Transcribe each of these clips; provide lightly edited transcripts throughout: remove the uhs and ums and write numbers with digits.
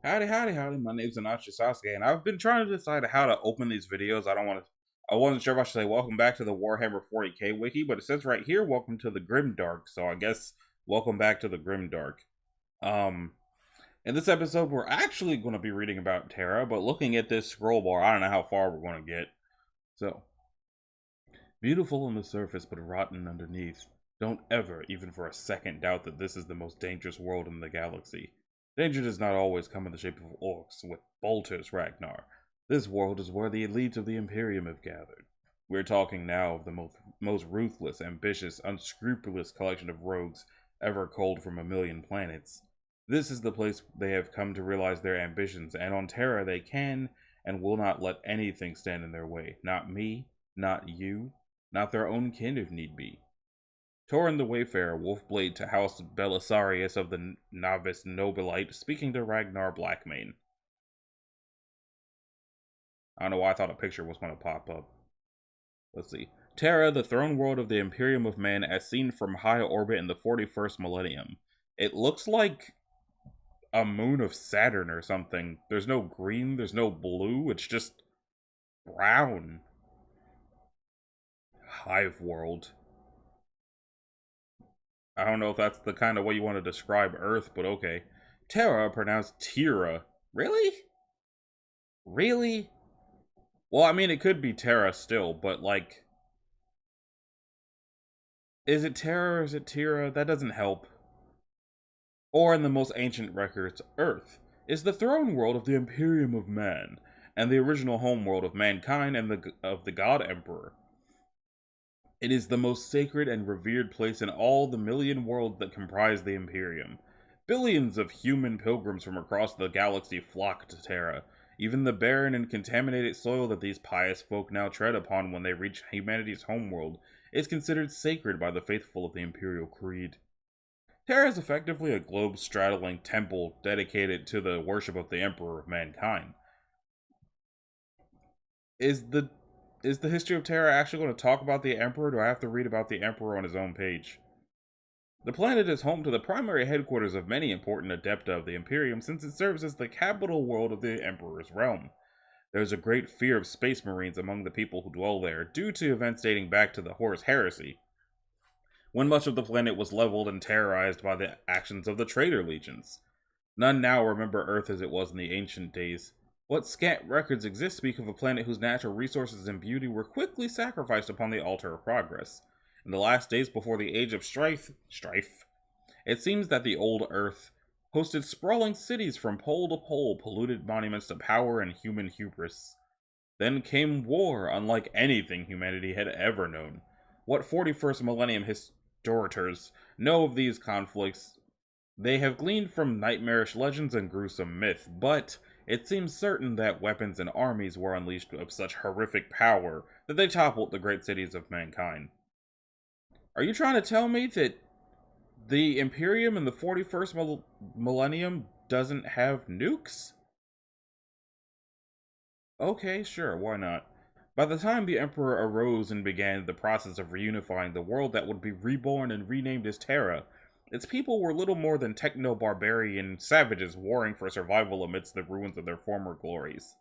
Howdy, howdy, howdy. My name's Anachi Sasuke, and I've been trying to decide how to open these videos. I wasn't sure if I should say welcome back to the Warhammer 40k wiki, but it says right here, welcome to the Grimdark. So I guess welcome back to the Grimdark. Um, in this episode, we're actually going to be reading about Terra, but looking at this scroll bar, I don't know how far we're going to get. So, beautiful on the surface, but rotten underneath. Don't ever, even for a second, doubt that this is the most dangerous world in the galaxy. Danger does not always come in the shape of orcs with bolters, Ragnar. This world is where the elites of the Imperium have gathered. We're talking now of the most ruthless, ambitious, unscrupulous collection of rogues ever culled from a million planets. This is the place they have come to realize their ambitions, and on Terra they can and will not let anything stand in their way. Not me, not you, not their own kin if need be. Torin the Wayfarer, Wolfblade to House Belisarius of the Novice Nobilite, speaking to Ragnar Blackmane. I don't know why I thought a picture was going to pop up. Let's see. Terra, the throne world of the Imperium of Man, as seen from high orbit in the 41st millennium. It looks like a moon of Saturn or something. There's no green, there's no blue, it's just brown. Hive world. I don't know if that's the kind of way you want to describe Earth, but okay. Terra, pronounced Tira. Really? Really? Well, I mean, it could be Terra still, but like, is it Terra or is it Tira? That doesn't help. Or in the most ancient records, Earth is the throne world of the Imperium of Man, and the original homeworld of mankind and of the God Emperor. It is the most sacred and revered place in all the million worlds that comprise the Imperium. Billions of human pilgrims from across the galaxy flock to Terra. Even the barren and contaminated soil that these pious folk now tread upon when they reach humanity's homeworld is considered sacred by the faithful of the Imperial Creed. Terra is effectively a globe-straddling temple dedicated to the worship of the Emperor of mankind. Is the is the history of Terra actually going to talk about the Emperor? Or do I have to read about the Emperor on his own page? The planet is home to the primary headquarters of many important adepta of the Imperium since it serves as the capital world of the Emperor's realm. There is a great fear of space marines among the people who dwell there due to events dating back to the Horus Heresy, when much of the planet was leveled and terrorized by the actions of the traitor legions. None now remember Earth as it was in the ancient days. What scant records exist speak of a planet whose natural resources and beauty were quickly sacrificed upon the altar of progress. In the last days before the age of strife, it seems that the old Earth hosted sprawling cities from pole to pole, polluted monuments to power and human hubris. Then came war, unlike anything humanity had ever known. What 41st millennium historiators know of these conflicts they have gleaned from nightmarish legends and gruesome myth, but it seems certain that weapons and armies were unleashed of such horrific power that they toppled the great cities of mankind. Are you trying to tell me that the Imperium in the 41st millennium doesn't have nukes? Okay, sure, why not? By the time the Emperor arose and began the process of reunifying the world that would be reborn and renamed as Terra, its people were little more than techno-barbarian savages warring for survival amidst the ruins of their former glories.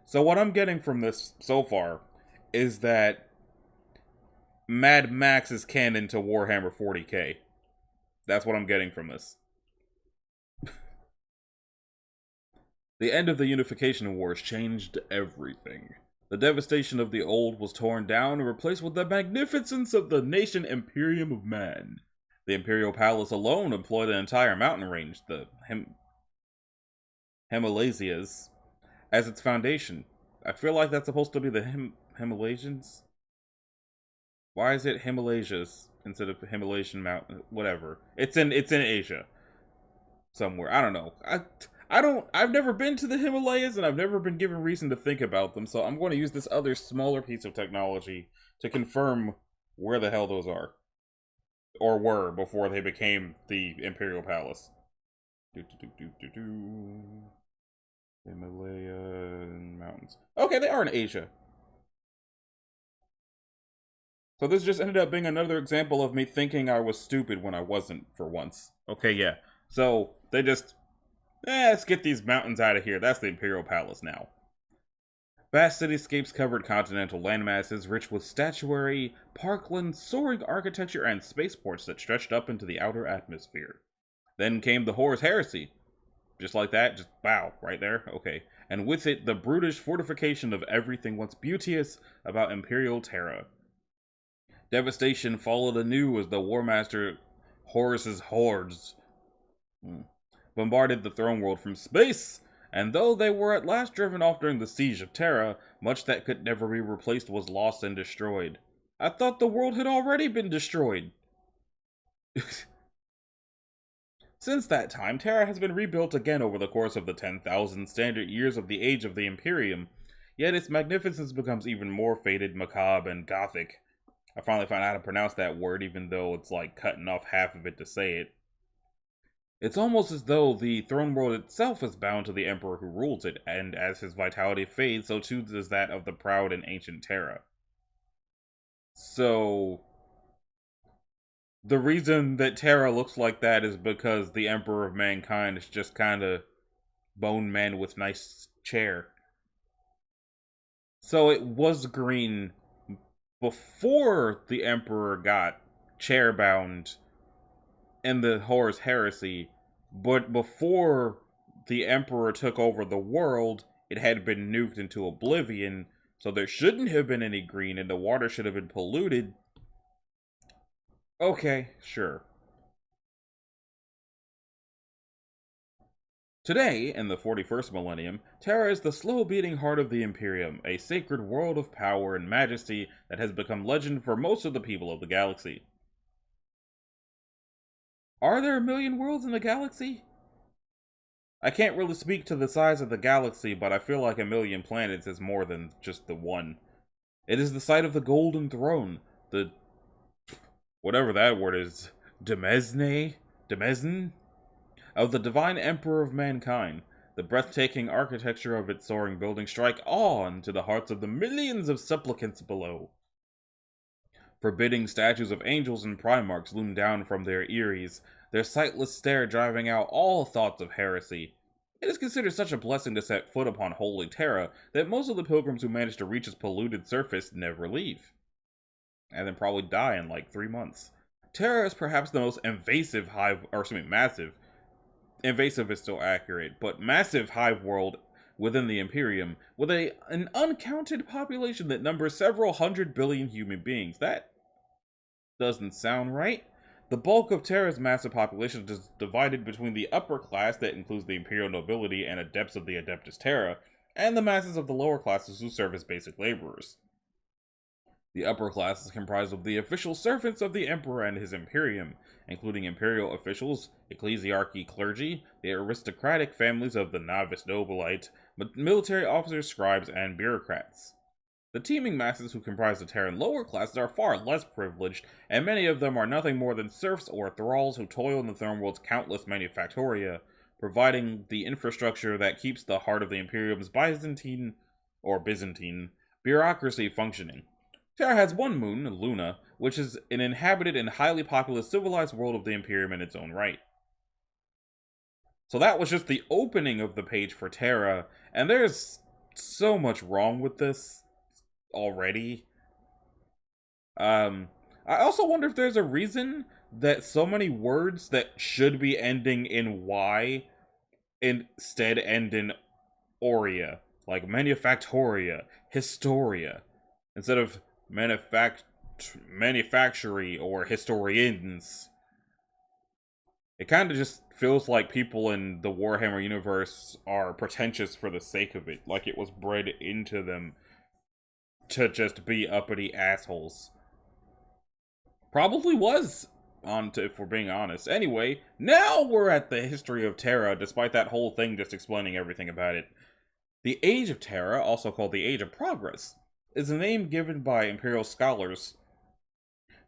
So what I'm getting from this so far is that Mad Max is canon to Warhammer 40k. That's what I'm getting from this. The end of the Unification Wars changed everything. The devastation of the old was torn down and replaced with the magnificence of the nation Imperium of Man. The Imperial Palace alone employed an entire mountain range, the Himalayas, as its foundation. I feel like that's supposed to be the Himalayas. Why is it Himalayas instead of Himalayan mountain? Whatever. It's in Asia somewhere. I don't know. I've never been to the Himalayas and I've never been given reason to think about them, so I'm going to use this other smaller piece of technology to confirm where the hell those are. Or were before they became the Imperial Palace. Himalayan mountains. Okay, they are in Asia. So this just ended up being another example of me thinking I was stupid when I wasn't for once. Okay, yeah. So Let's get these mountains out of here. That's the Imperial Palace now. Vast cityscapes covered continental landmasses rich with statuary, parklands, soaring architecture, and spaceports that stretched up into the outer atmosphere. Then came the Horus Heresy. Just like that, just wow, right there, okay. And with it, the brutish fortification of everything once beauteous about Imperial Terra. Devastation followed anew as the War Master Horus's hordes bombarded the throne world from space, and though they were at last driven off during the siege of Terra, much that could never be replaced was lost and destroyed. I thought the world had already been destroyed. Since that time, Terra has been rebuilt again over the course of the 10,000 standard years of the age of the Imperium, yet its magnificence becomes even more faded, macabre, and gothic. I finally found out how to pronounce that word, even though it's like cutting off half of it to say it. It's almost as though the throne world itself is bound to the emperor who rules it, and as his vitality fades, so too does that of the proud and ancient Terra. So, the reason that Terra looks like that is because the emperor of mankind is just kind of bone man with nice chair. So it was green before the emperor got chair-bound in the Horus Heresy, but before the Emperor took over the world, it had been nuked into oblivion, so there shouldn't have been any green, and the water should have been polluted. Okay, sure. Today, in the 41st millennium, Terra is the slow-beating heart of the Imperium, a sacred world of power and majesty that has become legend for most of the people of the galaxy. Are there a million worlds in the galaxy? I can't really speak to the size of the galaxy, but I feel like a million planets is more than just the one. It is the site of the Golden Throne, the... whatever that word is... Demesne? Of the Divine Emperor of Mankind. The breathtaking architecture of its soaring buildings strike awe into the hearts of the millions of supplicants below. Forbidding statues of angels and primarchs loom down from their eyries, their sightless stare driving out all thoughts of heresy. It is considered such a blessing to set foot upon holy Terra that most of the pilgrims who manage to reach its polluted surface never leave. And then probably die in like 3 months. Terra is perhaps the most invasive massive. Invasive is still accurate, but massive hive world within the Imperium, with an uncounted population that numbers several 100 billion human beings. That doesn't sound right. The bulk of Terra's massive population is divided between the upper class, that includes the Imperial nobility and adepts of the Adeptus Terra, and the masses of the lower classes who serve as basic laborers. The upper class is comprised of the official servants of the Emperor and his Imperium, including imperial officials, ecclesiarchy clergy, the aristocratic families of the novice nobilite, military officers, scribes, and bureaucrats. The teeming masses who comprise the Terran lower classes are far less privileged, and many of them are nothing more than serfs or thralls who toil in the throne world's countless manufactoria, providing the infrastructure that keeps the heart of the Imperium's Byzantine bureaucracy functioning. Terra has one moon, Luna, which is an inhabited and highly populous civilized world of the Imperium in its own right. So that was just the opening of the page for Terra, and there's so much wrong with this already. I also wonder if there's a reason that so many words that should be ending in Y instead end in Aurea, like manufactoria, historia, instead of manufactory or historians. It kind of just feels like people in the Warhammer universe are pretentious for the sake of it, like it was bred into them to just be uppity assholes. Probably was, if we're being honest. Anyway, now we're at the history of Terra, despite that whole thing just explaining everything about it. The Age of Terra, also called the Age of Progress, is a name given by Imperial scholars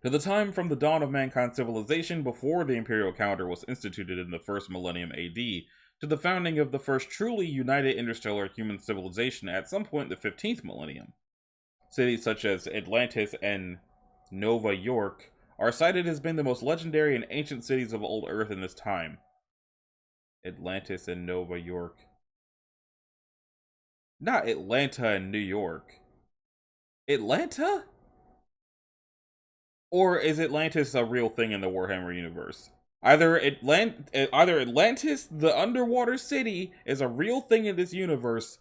to the time from the dawn of mankind's civilization before the Imperial calendar was instituted in the first millennium AD, to the founding of the first truly united interstellar human civilization at some point in the 15th millennium. Cities such as Atlantis and Nova York are cited as being the most legendary and ancient cities of old Earth in this time. Atlantis and Nova York. Not Atlanta and New York. Atlanta? Or is Atlantis a real thing in the Warhammer universe? Either Atlantis, the underwater city, is a real thing in this universe,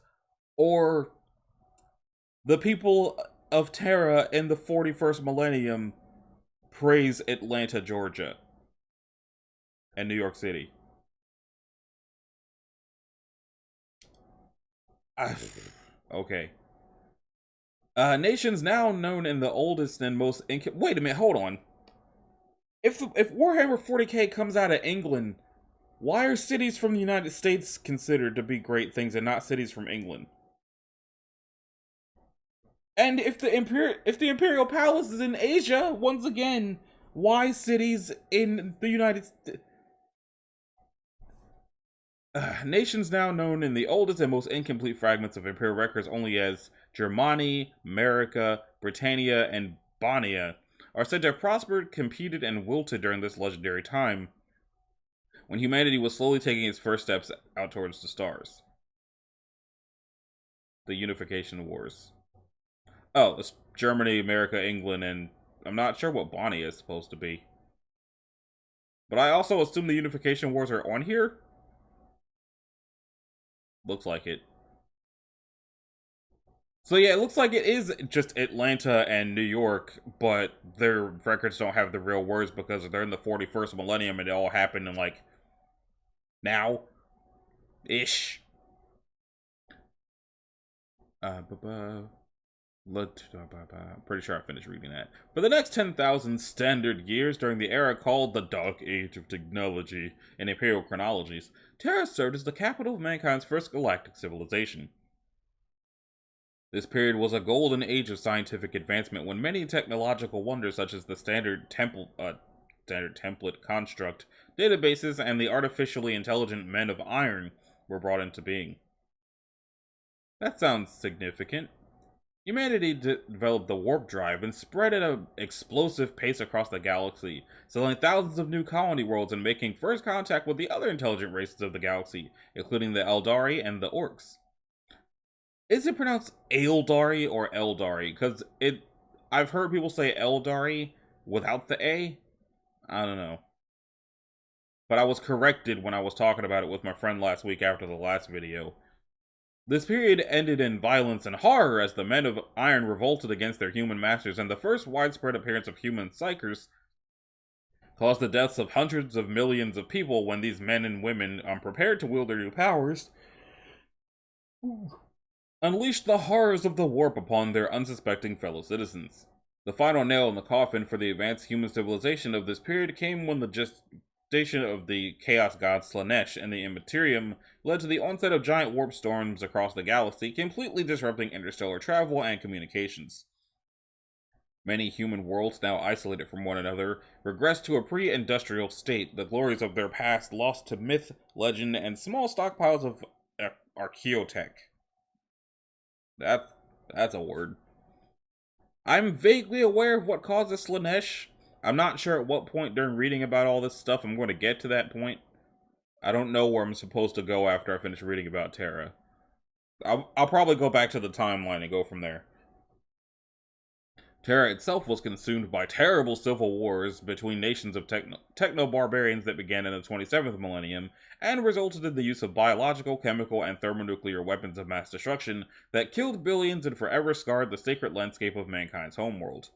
or the people of Terra in the 41st millennium praise Atlanta, Georgia, and New York City. Okay. Nations now known in the oldest and most wait a minute, hold on. If Warhammer 40k comes out of England, why are cities from the United States considered to be great things and not cities from England? And if the Imperial Palace is in Asia, once again, why cities in the United States? Nations now known in the oldest and most incomplete fragments of Imperial records only as Germany, America, Britannia, and Bonia are said to have prospered, competed, and wilted during this legendary time, when humanity was slowly taking its first steps out towards the stars. The Unification Wars. Oh, it's Germany, America, England, and I'm not sure what Bonia is supposed to be. But I also assume the Unification Wars are on here? Looks like it. So yeah, it looks like it is just Atlanta and New York, but their records don't have the real words because they're in the 41st millennium and it all happened in like now-ish. Pretty sure I finished reading that. For the next 10,000 standard years during the era called the Dark Age of Technology in Imperial chronologies, Terra served as the capital of mankind's first galactic civilization. This period was a golden age of scientific advancement when many technological wonders such as the standard template construct, databases, and the artificially intelligent men of iron were brought into being. That sounds significant. Humanity developed the warp drive and spread at an explosive pace across the galaxy, settling thousands of new colony worlds and making first contact with the other intelligent races of the galaxy, including the Eldari and the Orcs. Is it pronounced Eldari or Eldari? Because I've heard people say Eldari without the A. I don't know. But I was corrected when I was talking about it with my friend last week after the last video. This period ended in violence and horror as the men of iron revolted against their human masters, and the first widespread appearance of human psychers caused the deaths of hundreds of millions of people when these men and women, unprepared to wield their new powers, unleashed the horrors of the warp upon their unsuspecting fellow citizens. The final nail in the coffin for the advanced human civilization of this period came when the gestation of the chaos god Slaanesh and the Immaterium led to the onset of giant warp storms across the galaxy, completely disrupting interstellar travel and communications. Many human worlds, now isolated from one another, regressed to a pre-industrial state, the glories of their past lost to myth, legend, and small stockpiles of archaeotech. That's a word. I'm vaguely aware of what causes Slaanesh. I'm not sure at what point during reading about all this stuff I'm going to get to that point. I don't know where I'm supposed to go after I finish reading about Terra. I'll probably go back to the timeline and go from there. Terra itself was consumed by terrible civil wars between nations of techno-barbarians that began in the 27th millennium, and resulted in the use of biological, chemical, and thermonuclear weapons of mass destruction that killed billions and forever scarred the sacred landscape of mankind's homeworld.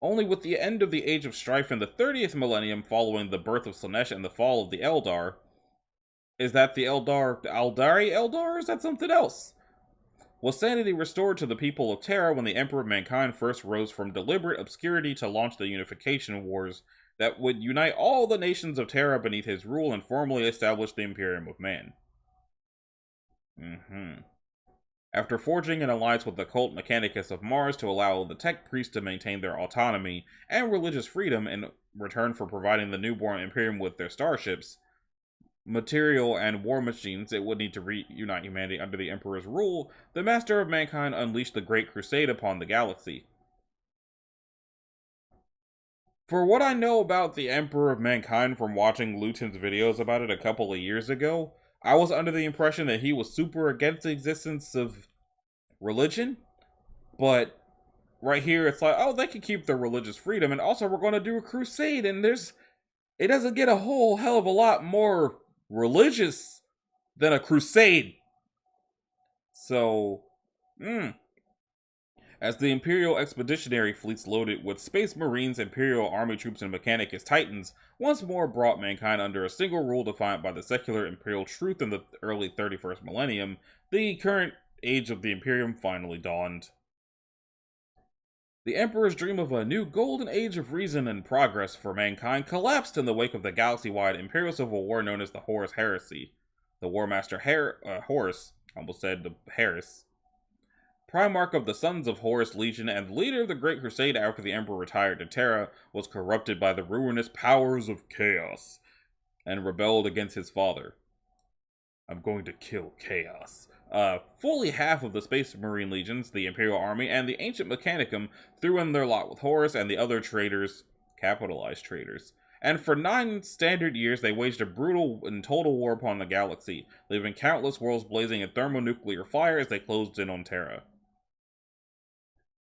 Only with the end of the Age of Strife in the 30th millennium following the birth of Slaanesh and the fall of the Eldar, is that the Aldari Eldar, or is that something else? Was sanity restored to the people of Terra when the Emperor of Mankind first rose from deliberate obscurity to launch the Unification Wars that would unite all the nations of Terra beneath his rule and formally establish the Imperium of Man. After forging an alliance with the cult Mechanicus of Mars to allow the tech priests to maintain their autonomy and religious freedom in return for providing the newborn Imperium with their starships, material, and war machines it would need to reunite humanity under the Emperor's rule, the Master of Mankind unleashed the Great Crusade upon the galaxy. For what I know about the Emperor of Mankind from watching Luton's videos about it a couple of years ago, I was under the impression that he was super against the existence of religion, but right here it's like, oh, they can keep their religious freedom, and also we're going to do a crusade, and it doesn't get a whole hell of a lot more religious than a crusade. So, as the Imperial expeditionary fleets loaded with Space Marines, Imperial Army troops, and Mechanicus Titans once more brought mankind under a single rule defined by the secular Imperial truth in the early 31st millennium, the current age of the Imperium finally dawned. The Emperor's dream of a new golden age of reason and progress for mankind collapsed in the wake of the galaxy-wide Imperial Civil War known as the Horus Heresy. The War Master Horus, almost said the Harris, Primarch of the Sons of Horus Legion and leader of the Great Crusade after the Emperor retired to Terra, was corrupted by the ruinous powers of chaos and rebelled against his father. I'm going to kill chaos. Fully half of the Space Marine Legions, the Imperial Army, and the Ancient Mechanicum threw in their lot with Horus and the other traitors, capitalized traitors. And for 9 standard years, they waged a brutal and total war upon the galaxy, leaving countless worlds blazing in thermonuclear fire as they closed in on Terra.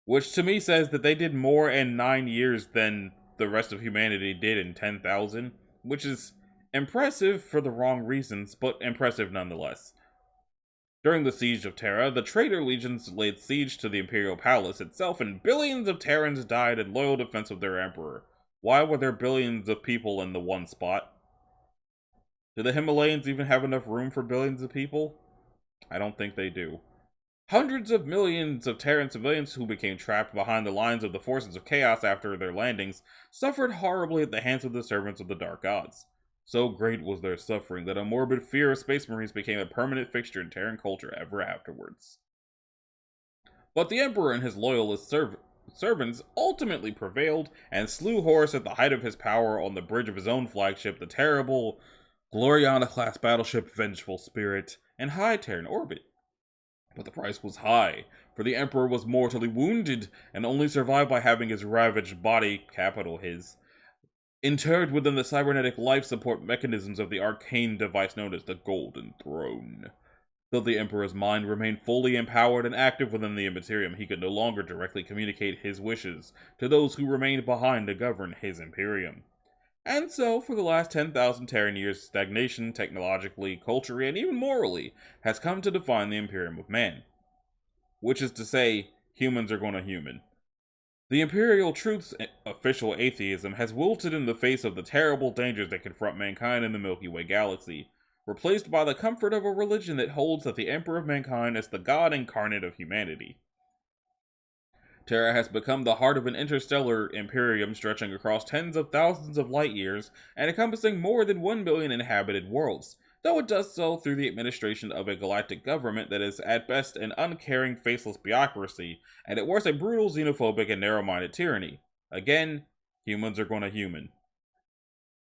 Which to me says that they did more in 9 years than the rest of humanity did in 10,000, which is impressive for the wrong reasons, but impressive nonetheless. During the siege of Terra, the traitor legions laid siege to the Imperial Palace itself, and billions of Terrans died in loyal defense of their emperor. Why were there billions of people in the one spot? Do the Himalayans even have enough room for billions of people? I don't think they do. Hundreds of millions of Terran civilians who became trapped behind the lines of the forces of chaos after their landings suffered horribly at the hands of the servants of the Dark Gods. So great was their suffering that a morbid fear of Space Marines became a permanent fixture in Terran culture ever afterwards. But the Emperor and his loyalist servants ultimately prevailed and slew Horus at the height of his power on the bridge of his own flagship, the terrible Gloriana-class battleship Vengeful Spirit, in high Terran orbit. But the price was high, for the Emperor was mortally wounded and only survived by having his ravaged body, capital his, interred within the cybernetic life support mechanisms of the arcane device known as the Golden Throne. Though the Emperor's mind remained fully empowered and active within the Immaterium, he could no longer directly communicate his wishes to those who remained behind to govern his Imperium. And so, for the last 10,000 Terran years, stagnation, technologically, culturally, and even morally, has come to define the Imperium of Man. Which is to say, humans are gonna human. The Imperial Truth's official atheism has wilted in the face of the terrible dangers that confront mankind in the Milky Way galaxy, replaced by the comfort of a religion that holds that the Emperor of Mankind is the God incarnate of humanity. Terra has become the heart of an interstellar imperium stretching across tens of thousands of light years and encompassing more than 1 billion inhabited worlds, though it does so through the administration of a galactic government that is at best an uncaring, faceless bureaucracy, and at worst a brutal, xenophobic, and narrow-minded tyranny. Again, humans are gonna human.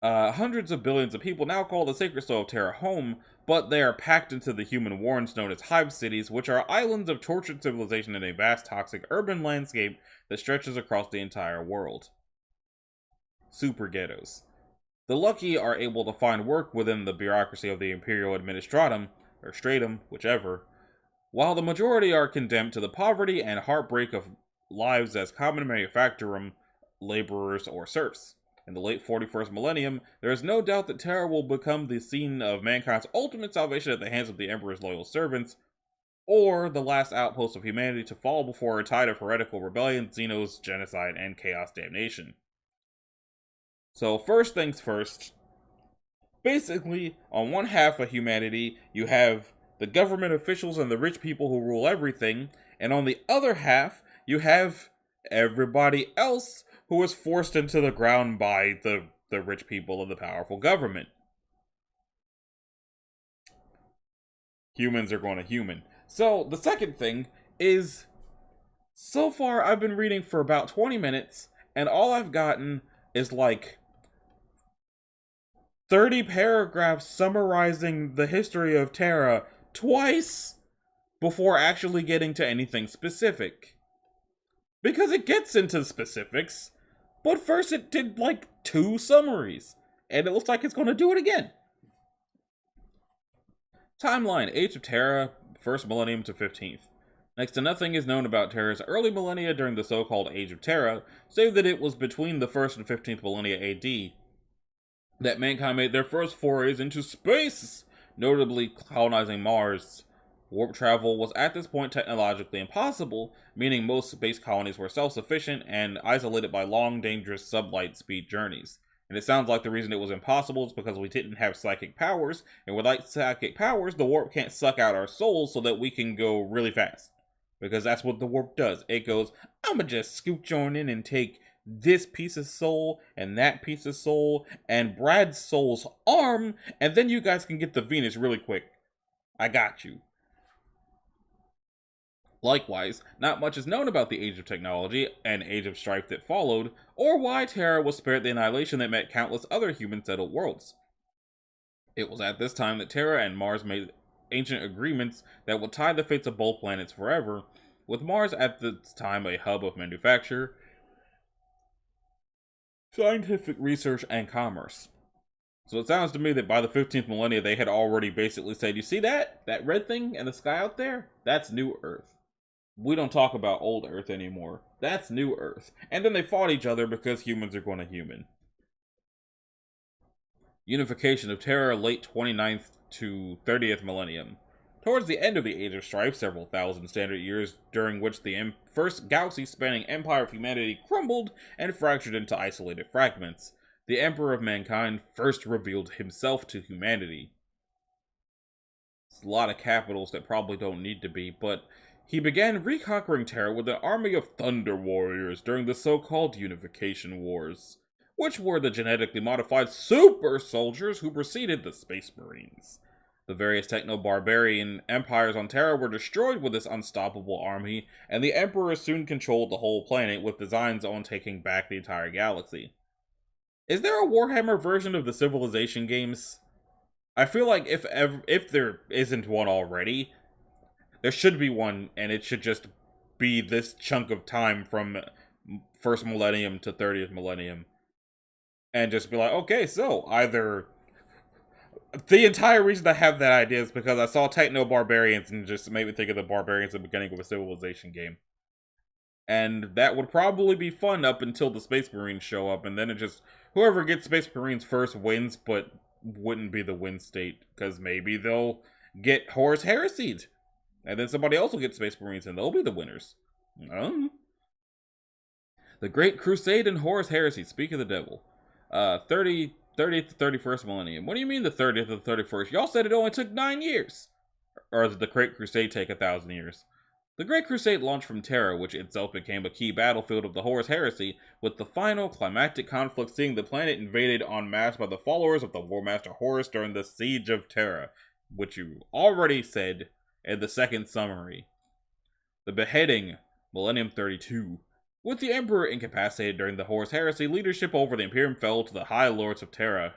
Hundreds of billions of people now call the sacred soil of Terra home, but they are packed into the human warrens known as hive cities, which are islands of tortured civilization in a vast toxic urban landscape that stretches across the entire world. Super ghettos. The lucky are able to find work within the bureaucracy of the Imperial Administratum, or Stratum, whichever, while the majority are condemned to the poverty and heartbreak of lives as common manufacturum, laborers, or serfs. In the late 41st millennium, there is no doubt that Terra will become the scene of mankind's ultimate salvation at the hands of the Emperor's loyal servants, or the last outpost of humanity to fall before a tide of heretical rebellion, xenos, genocide, and chaos damnation. So first things first, basically, on one half of humanity, you have the government officials and the rich people who rule everything, and on the other half, you have everybody else who was forced into the ground by the rich people of the powerful government. Humans are going to human. So, the second thing is, so far I've been reading for about 20 minutes, and all I've gotten is like 30 paragraphs summarizing the history of Terra twice before actually getting to anything specific. Because it gets into specifics, But first it did like 2 summaries. And it looks like it's going to do it again. Timeline: Age of Terra, 1st millennium to 15th. Next to nothing is known about Terra's early millennia during the so-called Age of Terra, save that it was between the 1st and 15th millennia AD that mankind made their first forays into space, notably colonizing Mars. Warp travel was at this point technologically impossible, meaning most space colonies were self-sufficient and isolated by long, dangerous sublight speed journeys. And it sounds like the reason it was impossible is because we didn't have psychic powers, and without psychic powers, the warp can't suck out our souls so that we can go really fast. Because that's what the warp does. It goes, I'ma just scooch on in and take this piece of soul and that piece of soul and Brad's soul's arm, and then you guys can get the Venus really quick. I got you. Likewise, not much is known about the Age of Technology and Age of Strife that followed, or why Terra was spared the annihilation that met countless other human-settled worlds. It was at this time that Terra and Mars made ancient agreements that would tie the fates of both planets forever, with Mars at the time a hub of manufacture, scientific research, and commerce. So it sounds to me that by the 15th millennia they had already basically said, you see that? That red thing in the sky out there? That's New Earth. We don't talk about old Earth anymore. That's New Earth. And then they fought each other because humans are going to human. Unification of Terra, late 29th to 30th millennium. Towards the end of the Age of Strife, several thousand standard years during which the first galaxy-spanning empire of humanity crumbled and fractured into isolated fragments, the Emperor of Mankind first revealed himself to humanity. It's a lot of capitals that probably don't need to be, but he began reconquering Terra with an army of Thunder Warriors during the so-called Unification Wars, which were the genetically modified super soldiers who preceded the Space Marines. The various techno-barbarian empires on Terra were destroyed with this unstoppable army, and the Emperor soon controlled the whole planet with designs on taking back the entire galaxy. Is there a Warhammer version of the Civilization games? I feel like if there isn't one already, there should be one, and it should just be this chunk of time from 1st millennium to 30th millennium. And just be like, okay, so either... The entire reason I have that idea is because I saw Techno-Barbarians and just made me think of the Barbarians at the beginning of a Civilization game. And that would probably be fun up until the Space Marines show up, and then it just... Whoever gets Space Marines first wins, but wouldn't be the win state, because maybe they'll get Horus Heresied. And then somebody else will get Space Marines, and they'll be the winners. The Great Crusade and Horus Heresy, speak of the devil. 30th to 31st millennium. What do you mean the 30th to the 31st? Y'all said it only took 9 years. Or did the Great Crusade take 1,000 years? The Great Crusade launched from Terra, which itself became a key battlefield of the Horus Heresy, with the final climactic conflict seeing the planet invaded en masse by the followers of the Warmaster Horus during the Siege of Terra, which you already said in the second summary. The beheading, Millennium 32. With the Emperor incapacitated during the Horus Heresy, leadership over the Imperium fell to the High Lords of Terra.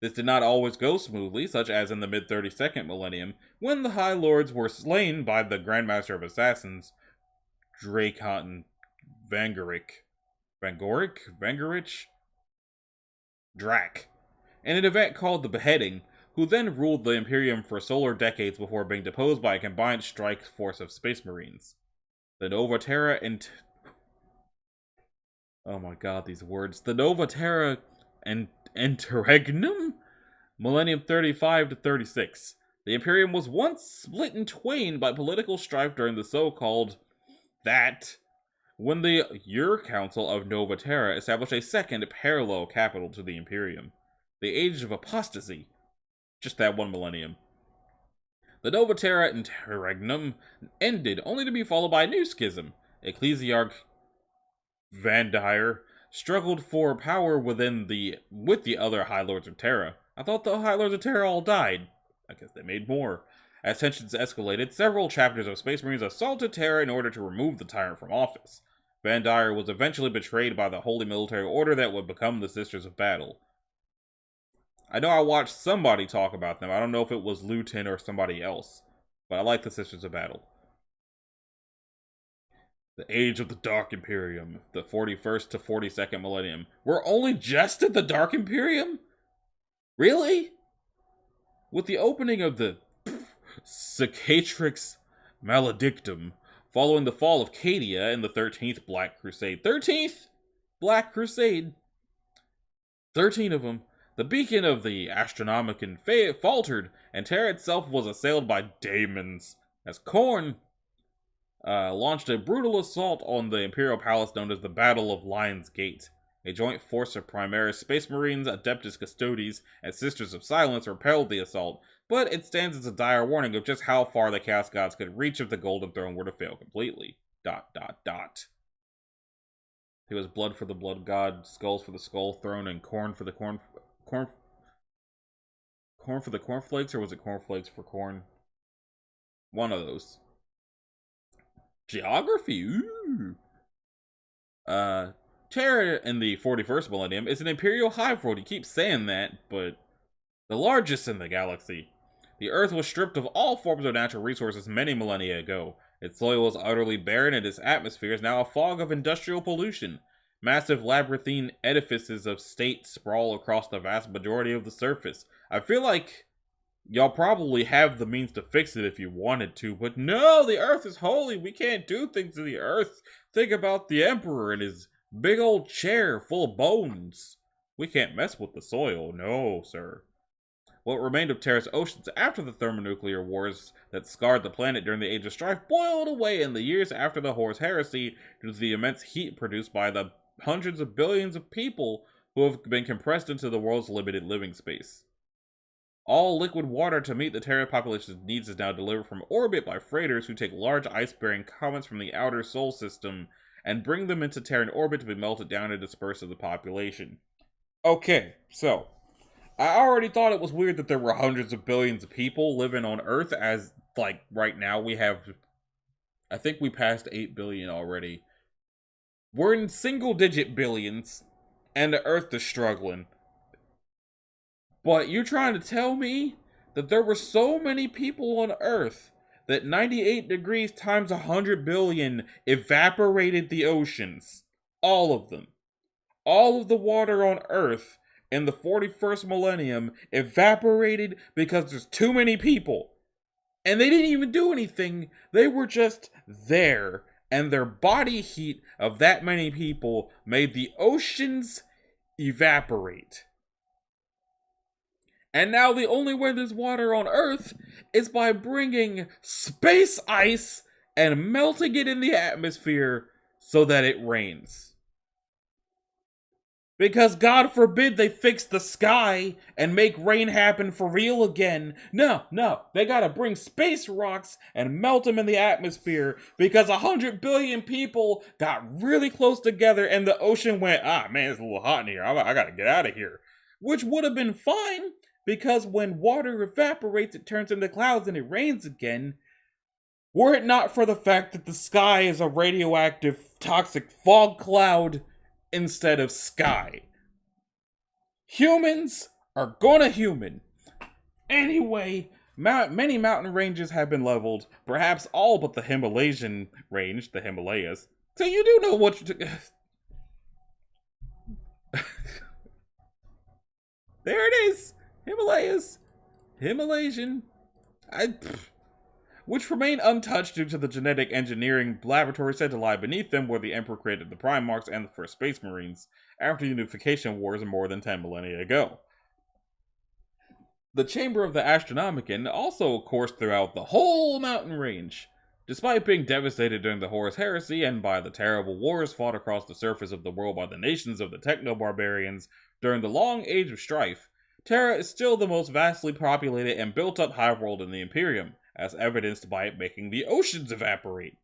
This did not always go smoothly, such as in the mid-32nd millennium, when the High Lords were slain by the Grandmaster of Assassins, Drakon Vangorich, Drak, in an event called the Beheading, who then ruled the Imperium for solar decades before being deposed by a combined strike force of Space Marines. The Nova Terra and... Oh my god, these words. The Nova Terra and Interregnum? Millennium 35 to 36. The Imperium was once split in twain by political strife during the so-called when the Ur Council of Nova Terra established a second parallel capital to the Imperium. The Age of Apostasy. Just that one millennium. The Nova Terra Interregnum ended, only to be followed by a new schism. Ecclesiarch Vandire struggled for power with the other High Lords of Terra. I thought the High Lords of Terra all died. I guess they made more. As tensions escalated, several chapters of Space Marines assaulted Terra in order to remove the tyrant from office. Vandire was eventually betrayed by the Holy Military Order that would become the Sisters of Battle. I know I watched somebody talk about them. I don't know if it was Luton or somebody else. But I like the Sisters of Battle. The age of the Dark Imperium, the 41st to 42nd millennium. We're only just at the Dark Imperium? Really? With the opening of the Cicatrix Maledictum, following the fall of Cadia in the 13th Black Crusade. 13th Black Crusade? 13 of them. The beacon of the Astronomicon faltered, and Terra itself was assailed by daemons, as Khorne launched a brutal assault on the Imperial Palace known as the Battle of Lion's Gate. A joint force of Primaris Space Marines, Adeptus Custodes, and Sisters of Silence repelled the assault, but it stands as a dire warning of just how far the Chaos Gods could reach if the Golden Throne were to fail completely. ... It was blood for the Blood God, skulls for the Skull Throne, and corn for the corn for the cornflakes, or was it cornflakes for corn? One of those. Geography, ooh. Terra in the 41st millennium is an imperial hive world. You keep saying that, but the largest in the galaxy. The Earth was stripped of all forms of natural resources many millennia ago. Its soil was utterly barren, and its atmosphere is now a fog of industrial pollution. Massive labyrinthine edifices of state sprawl across the vast majority of the surface. I feel like y'all probably have the means to fix it if you wanted to, but no, the Earth is holy. We can't do things to the Earth. Think about the Emperor and his big old chair full of bones. We can't mess with the soil. No, sir. What remained of Terra's oceans after the thermonuclear wars that scarred the planet during the Age of Strife boiled away in the years after the Horus Heresy due to the immense heat produced by the hundreds of billions of people who have been compressed into the world's limited living space. All liquid water to meet the Terra population's needs is now delivered from orbit by freighters who take large ice-bearing comets from the outer Sol system and bring them into Terran orbit to be melted down and dispersed of the population. Okay, so I already thought it was weird that there were hundreds of billions of people living on Earth, as, like, right now we have, I think we passed 8 billion already. We're in single-digit billions, and the Earth is struggling. But you're trying to tell me that there were so many people on Earth that 98 degrees times 100 billion evaporated the oceans. All of them. All of the water on Earth in the 41st millennium evaporated because there's too many people. And they didn't even do anything. They were just there. And their body heat of that many people made the oceans evaporate. And now the only way there's water on Earth is by bringing space ice and melting it in the atmosphere so that it rains. Because God forbid they fix the sky and make rain happen for real again. No, they gotta bring space rocks and melt them in the atmosphere because 100 billion people got really close together and the ocean went, man, it's a little hot in here. I gotta get out of here. Which would have been fine because when water evaporates, it turns into clouds and it rains again. Were it not for the fact that the sky is a radioactive, toxic fog cloud instead of sky. Humans are gonna human. Anyway, many mountain ranges have been leveled, perhaps all but the Himalayan range, the Himalayas. So you do know what there it is! Himalayas. Himalayan. Which remain untouched due to the genetic engineering laboratory said to lie beneath them where the Emperor created the Primarchs and the first Space Marines after the Unification Wars more than 10 millennia ago. The Chamber of the Astronomicon also coursed throughout the whole mountain range. Despite being devastated during the Horus Heresy and by the terrible wars fought across the surface of the world by the nations of the Techno-Barbarians during the long Age of Strife, Terra is still the most vastly populated and built-up hive world in the Imperium, as evidenced by it making the oceans evaporate.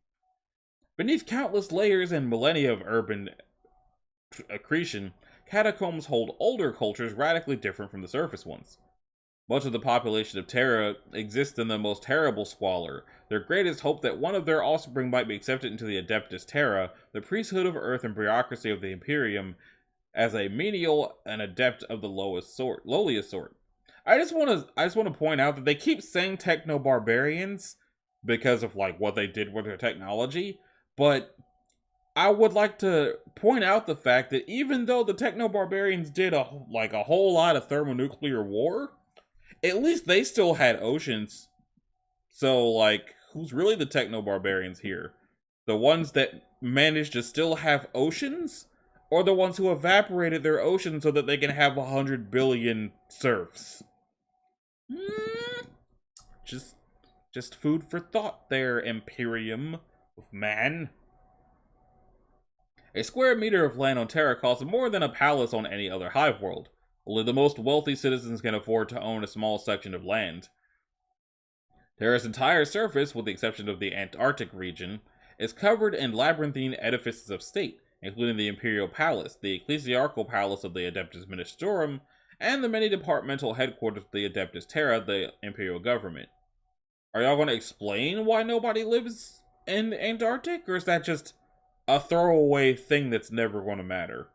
Beneath countless layers and millennia of urban accretion, catacombs hold older cultures radically different from the surface ones. Much of the population of Terra exists in the most terrible squalor, their greatest hope that one of their offspring might be accepted into the Adeptus Terra, the priesthood of Earth and bureaucracy of the Imperium, as a menial and adept of the lowliest sort. I just want to point out that they keep saying techno-barbarians because of like what they did with their technology, but I would like to point out the fact that even though the techno-barbarians did a whole lot of thermonuclear war, at least they still had oceans. So, like, who's really the techno-barbarians here? The ones that managed to still have oceans? Or the ones who evaporated their oceans so that they can have 100 billion serfs? Hmm, just, just food for thought there, Imperium of Man. A square meter of land on Terra costs more than a palace on any other hive world. Only the most wealthy citizens can afford to own a small section of land. Terra's entire surface, with the exception of the Antarctic region, is covered in labyrinthine edifices of state, including the Imperial Palace, the Ecclesiarchal Palace of the Adeptus Ministorum, and the many departmental headquarters of the Adeptus Terra, the Imperial government. Are y'all going to explain why nobody lives in the Antarctic, or is that just a throwaway thing that's never going to matter?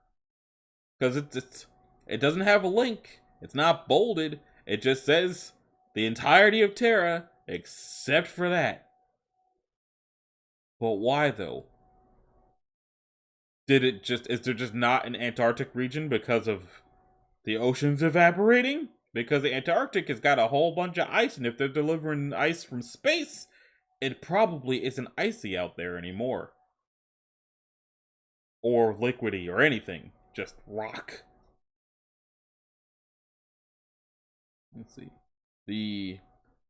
Because it doesn't have a link. It's not bolded. It just says the entirety of Terra, except for that. But why though? Is there just not an Antarctic region because of the oceans evaporating? Because the Antarctic has got a whole bunch of ice, and if they're delivering ice from space, it probably isn't icy out there anymore. Or liquidy or anything. Just rock. Let's see. The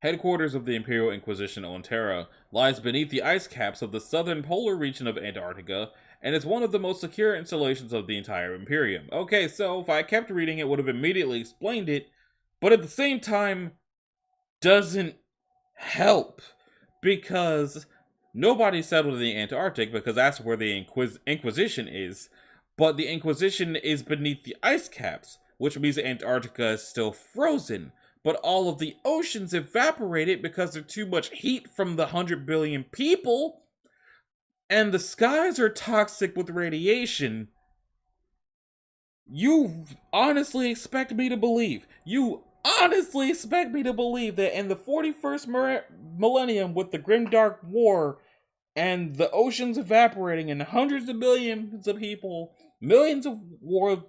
headquarters of the Imperial Inquisition on Terra lies beneath the ice caps of the southern polar region of Antarctica, and is one of the most secure installations of the entire Imperium. Okay, so if I kept reading, it would have immediately explained it, but at the same time, doesn't help, because nobody settled in the Antarctic because that's where the Inquisition is, but the Inquisition is beneath the ice caps, which means Antarctica is still frozen, but all of the oceans evaporated because there's too much heat from the 100 billion people, and the skies are toxic with radiation. You honestly expect me to believe that in the 41st millennium, with the Grimdark War and the oceans evaporating and hundreds of millions of people, millions of worlds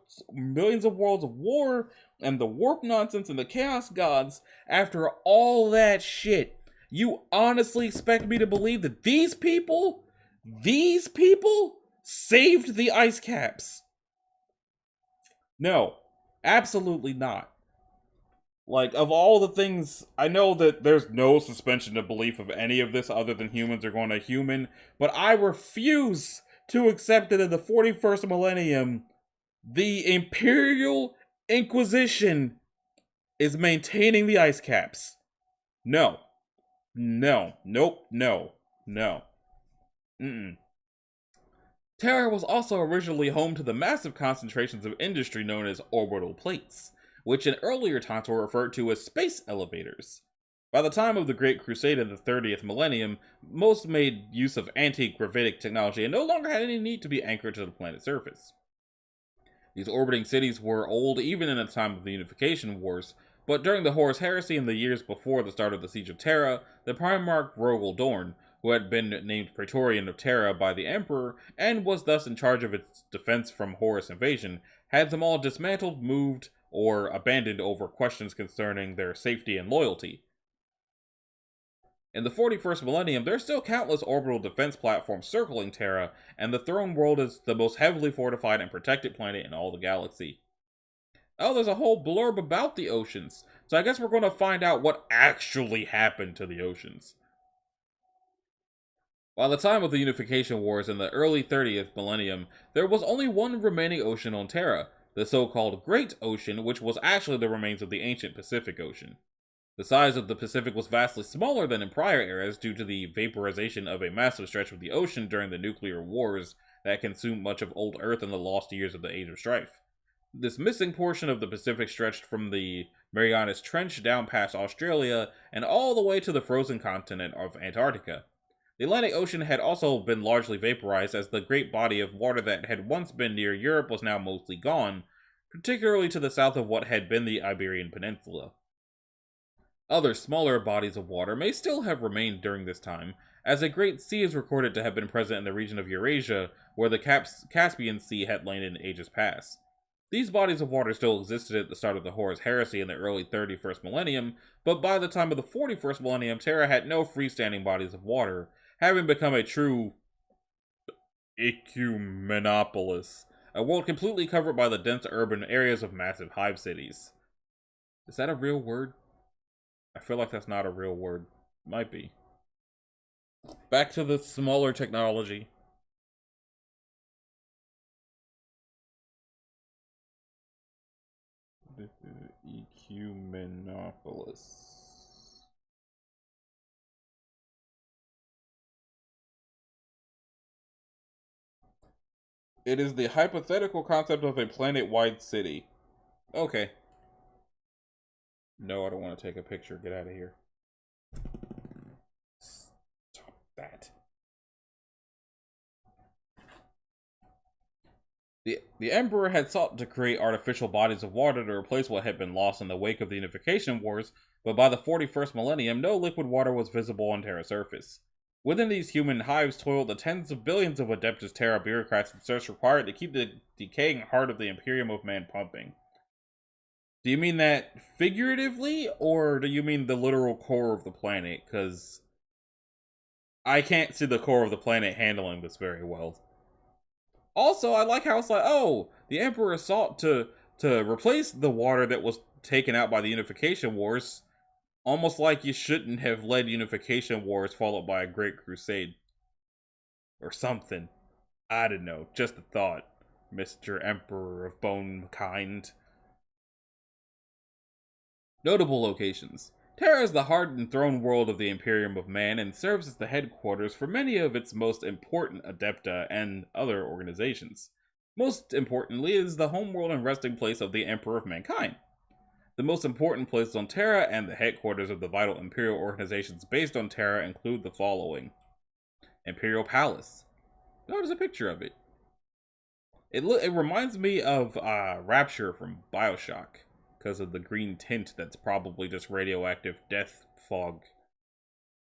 of war, and the warp nonsense and the chaos gods, after all that shit, you honestly expect me to believe that these people saved the ice caps? No, absolutely not. Like, of all the things, I know that there's no suspension of belief of any of this other than humans are going to human, but I refuse to accept that in the 41st millennium, the Imperial Inquisition is maintaining the ice caps. No. No. Nope. No. No. Mm-mm. Terra was also originally home to the massive concentrations of industry known as orbital plates, which in earlier times were referred to as space elevators. By the time of the Great Crusade in the 30th millennium, most made use of antique gravitic technology and no longer had any need to be anchored to the planet's surface. These orbiting cities were old even in the time of the Unification Wars, but during the Horus Heresy and the years before the start of the Siege of Terra, the Primarch Rogel Dorn, who had been named Praetorian of Terra by the Emperor and was thus in charge of its defense from Horus invasion, had them all dismantled, moved, or abandoned over questions concerning their safety and loyalty. In the 41st millennium, there are still countless orbital defense platforms circling Terra, and the Throne World is the most heavily fortified and protected planet in all the galaxy. Oh, there's a whole blurb about the oceans, so I guess we're going to find out what actually happened to the oceans. By the time of the Unification Wars in the early 30th millennium, there was only one remaining ocean on Terra, the so-called Great Ocean, which was actually the remains of the ancient Pacific Ocean. The size of the Pacific was vastly smaller than in prior eras due to the vaporization of a massive stretch of the ocean during the nuclear wars that consumed much of old Earth in the lost years of the Age of Strife. This missing portion of the Pacific stretched from the Marianas Trench down past Australia and all the way to the frozen continent of Antarctica. The Atlantic Ocean had also been largely vaporized, as the great body of water that had once been near Europe was now mostly gone, particularly to the south of what had been the Iberian Peninsula. Other smaller bodies of water may still have remained during this time, as a Great Sea is recorded to have been present in the region of Eurasia, where the Caspian Sea had lain in ages past. These bodies of water still existed at the start of the Horus Heresy in the early 31st millennium, but by the time of the 41st millennium, Terra had no freestanding bodies of water, having become a true ecumenopolis, a world completely covered by the dense urban areas of massive hive cities. Is that a real word? I feel like that's not a real word. Might be. Back to the smaller technology. Ecumenopolis. It is the hypothetical concept of a planet-wide city. Okay. No, I don't want to take a picture. Get out of here. Stop that. The Emperor had sought to create artificial bodies of water to replace what had been lost in the wake of the Unification Wars, but by the 41st millennium, no liquid water was visible on Terra's surface. Within these human hives toiled the tens of billions of Adeptus Terra bureaucrats and serfs required to keep the decaying heart of the Imperium of Man pumping. Do you mean that figuratively, or do you mean the literal core of the planet? Because I can't see the core of the planet handling this very well. Also, I like how it's like, oh, the Emperor sought to replace the water that was taken out by the Unification Wars, almost like you shouldn't have led Unification Wars followed by a Great Crusade. Or something. I don't know, just a thought, Mr. Emperor of Bone Kind. Notable locations. Terra is the heart and throne world of the Imperium of Man and serves as the headquarters for many of its most important Adepta and other organizations. Most importantly, it is the homeworld and resting place of the Emperor of Mankind. The most important places on Terra and the headquarters of the vital Imperial organizations based on Terra include the following. Imperial Palace. Oh, there's a picture of it. It reminds me of Rapture from Bioshock, because of the green tint that's probably just radioactive death fog.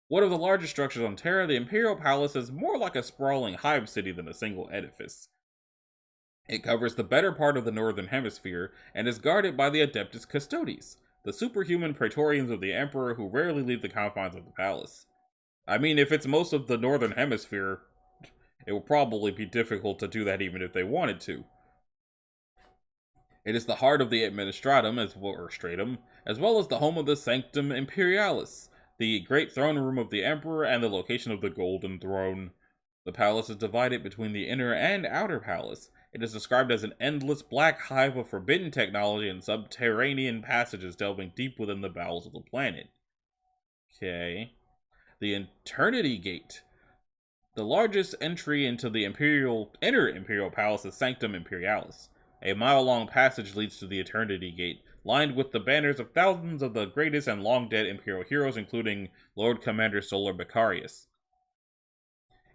One of the largest structures on Terra, the Imperial Palace is more like a sprawling hive city than a single edifice. It covers the better part of the Northern Hemisphere and is guarded by the Adeptus Custodes, the superhuman praetorians of the Emperor who rarely leave the confines of the palace. I mean, if it's most of the Northern Hemisphere, it will probably be difficult to do that even if they wanted to. It is the heart of the Administratum, as well as the home of the Sanctum Imperialis, the great throne room of the Emperor and the location of the Golden Throne. The palace is divided between the inner and outer palace. It is described as an endless black hive of forbidden technology and subterranean passages delving deep within the bowels of the planet. Okay. The Eternity Gate. The largest entry into the inner Imperial Palace is Sanctum Imperialis. A mile-long passage leads to the Eternity Gate, lined with the banners of thousands of the greatest and long-dead Imperial heroes, including Lord Commander Solar Becarius.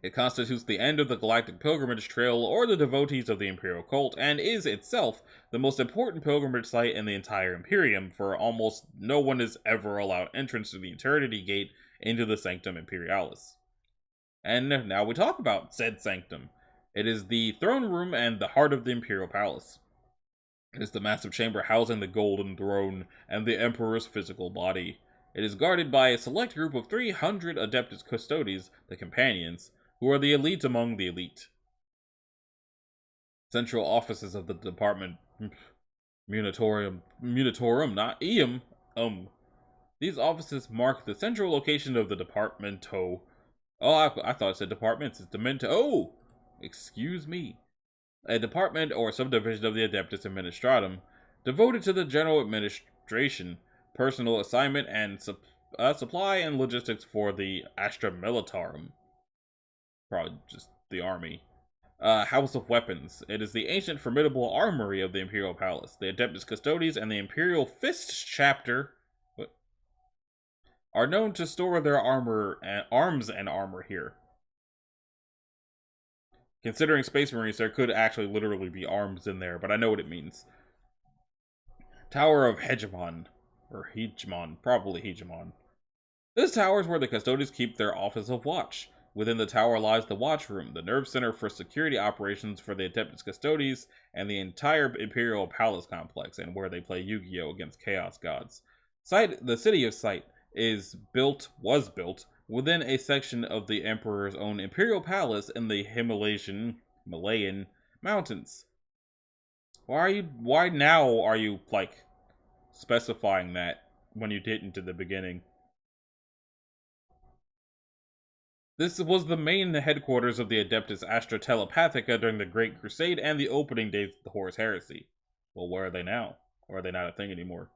It constitutes the end of the Galactic Pilgrimage Trail or the devotees of the Imperial Cult, and is itself the most important pilgrimage site in the entire Imperium, for almost no one is ever allowed entrance to the Eternity Gate into the Sanctum Imperialis. And now we talk about said sanctum. It is the throne room and the heart of the Imperial Palace. It is the massive chamber housing the Golden Throne and the Emperor's physical body. It is guarded by a select group of 300 Adeptus Custodes, the Companions, who are the elite among the elite. Central offices of the Department Munitorum, not Eum. These offices mark the central location of the Departamento. Oh, I thought it said departments. It's Demento. Oh! Excuse me. A department or subdivision of the Adeptus Administratum, devoted to the general administration, personal assignment, and supply and logistics for the Astra Militarum. Probably just the army. House of Weapons. It is the ancient formidable armory of the Imperial Palace. The Adeptus Custodes and the Imperial Fist Chapter are known to store their arms and armor here. Considering Space Marines, there could actually literally be arms in there, but I know what it means. Tower of Hegemon. Or Hegemon. Probably Hegemon. This tower is where the custodians keep their office of watch. Within the tower lies the watch room, the nerve center for security operations for the Adeptus Custodes, and the entire Imperial Palace complex, and where they play Yu-Gi-Oh! Against Chaos Gods. The city of Sight was built within a section of the Emperor's own Imperial Palace in the Himalayan mountains. Why now are you, like, specifying that when you didn't at the beginning? This was the main headquarters of the Adeptus Astra Telepathica during the Great Crusade and the opening days of the Horus Heresy. Well, where are they now? Or are they not a thing anymore?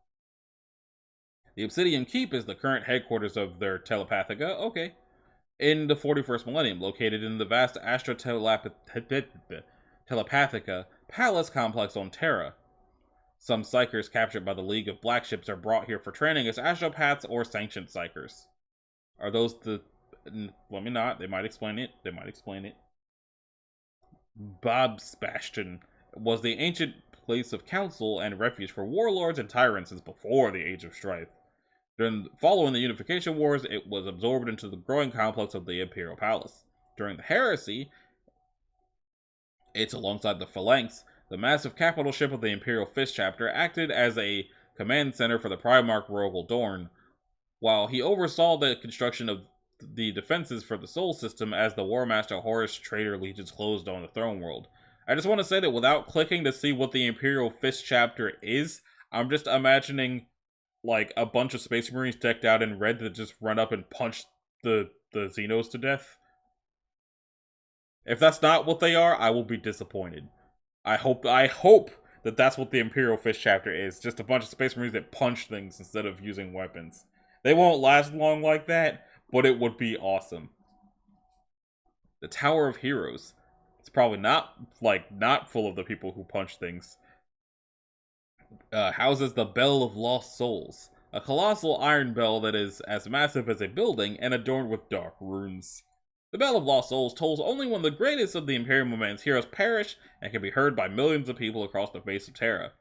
The Obsidian Keep is the current headquarters of their Telepathica, okay, in the 41st millennium, located in the vast Astra Telepathica Palace complex on Terra. Some Psychers captured by the League of Black Ships are brought here for training as astropaths or sanctioned Psychers. Are those the... Let me not. They might explain it. Bob Bastion was the ancient place of council and refuge for warlords and tyrants since before the Age of Strife. Following the Unification Wars, it was absorbed into the growing complex of the Imperial Palace. During the Heresy, it's alongside the Phalanx. The massive capital ship of the Imperial Fist chapter acted as a command center for the Primarch Rogel Dorn, while he oversaw the construction of the defenses for the Soul System as the War Master Horus Traitor Legions closed on the Throne World. I just want to say that without clicking to see what the Imperial Fist chapter is, I'm just imagining, like, a bunch of Space Marines decked out in red that just run up and punch the Xenos to death. If that's not what they are, I will be disappointed. I hope that that's what the Imperial Fist chapter is. Just a bunch of Space Marines that punch things instead of using weapons. They won't last long like that, but it would be awesome. The Tower of Heroes. It's probably not full of the people who punch things. Houses the Bell of Lost Souls. A colossal iron bell that is as massive as a building and adorned with dark runes. The Bell of Lost Souls tolls only when the greatest of the Imperial Man's heroes perish and can be heard by millions of people across the face of Terra.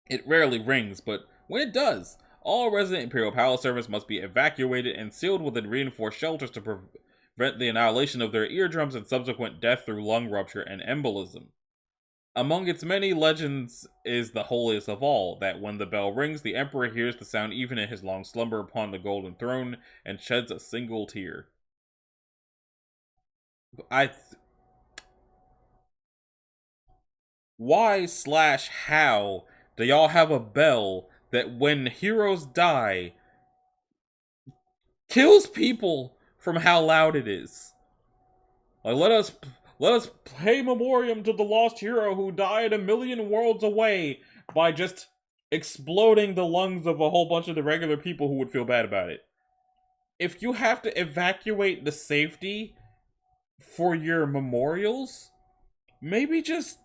It rarely rings, but when it does, all resident Imperial Palace servants must be evacuated and sealed within reinforced shelters to prevent the annihilation of their eardrums and subsequent death through lung rupture and embolism. Among its many legends is the holiest of all, that when the bell rings, the Emperor hears the sound even in his long slumber upon the Golden Throne and sheds a single tear. Why/how do y'all have a bell that when heroes die kills people from how loud it is? Like, let us pay memoriam to the lost hero who died a million worlds away by just exploding the lungs of a whole bunch of the regular people who would feel bad about it. If you have to evacuate the safety for your memorials, maybe just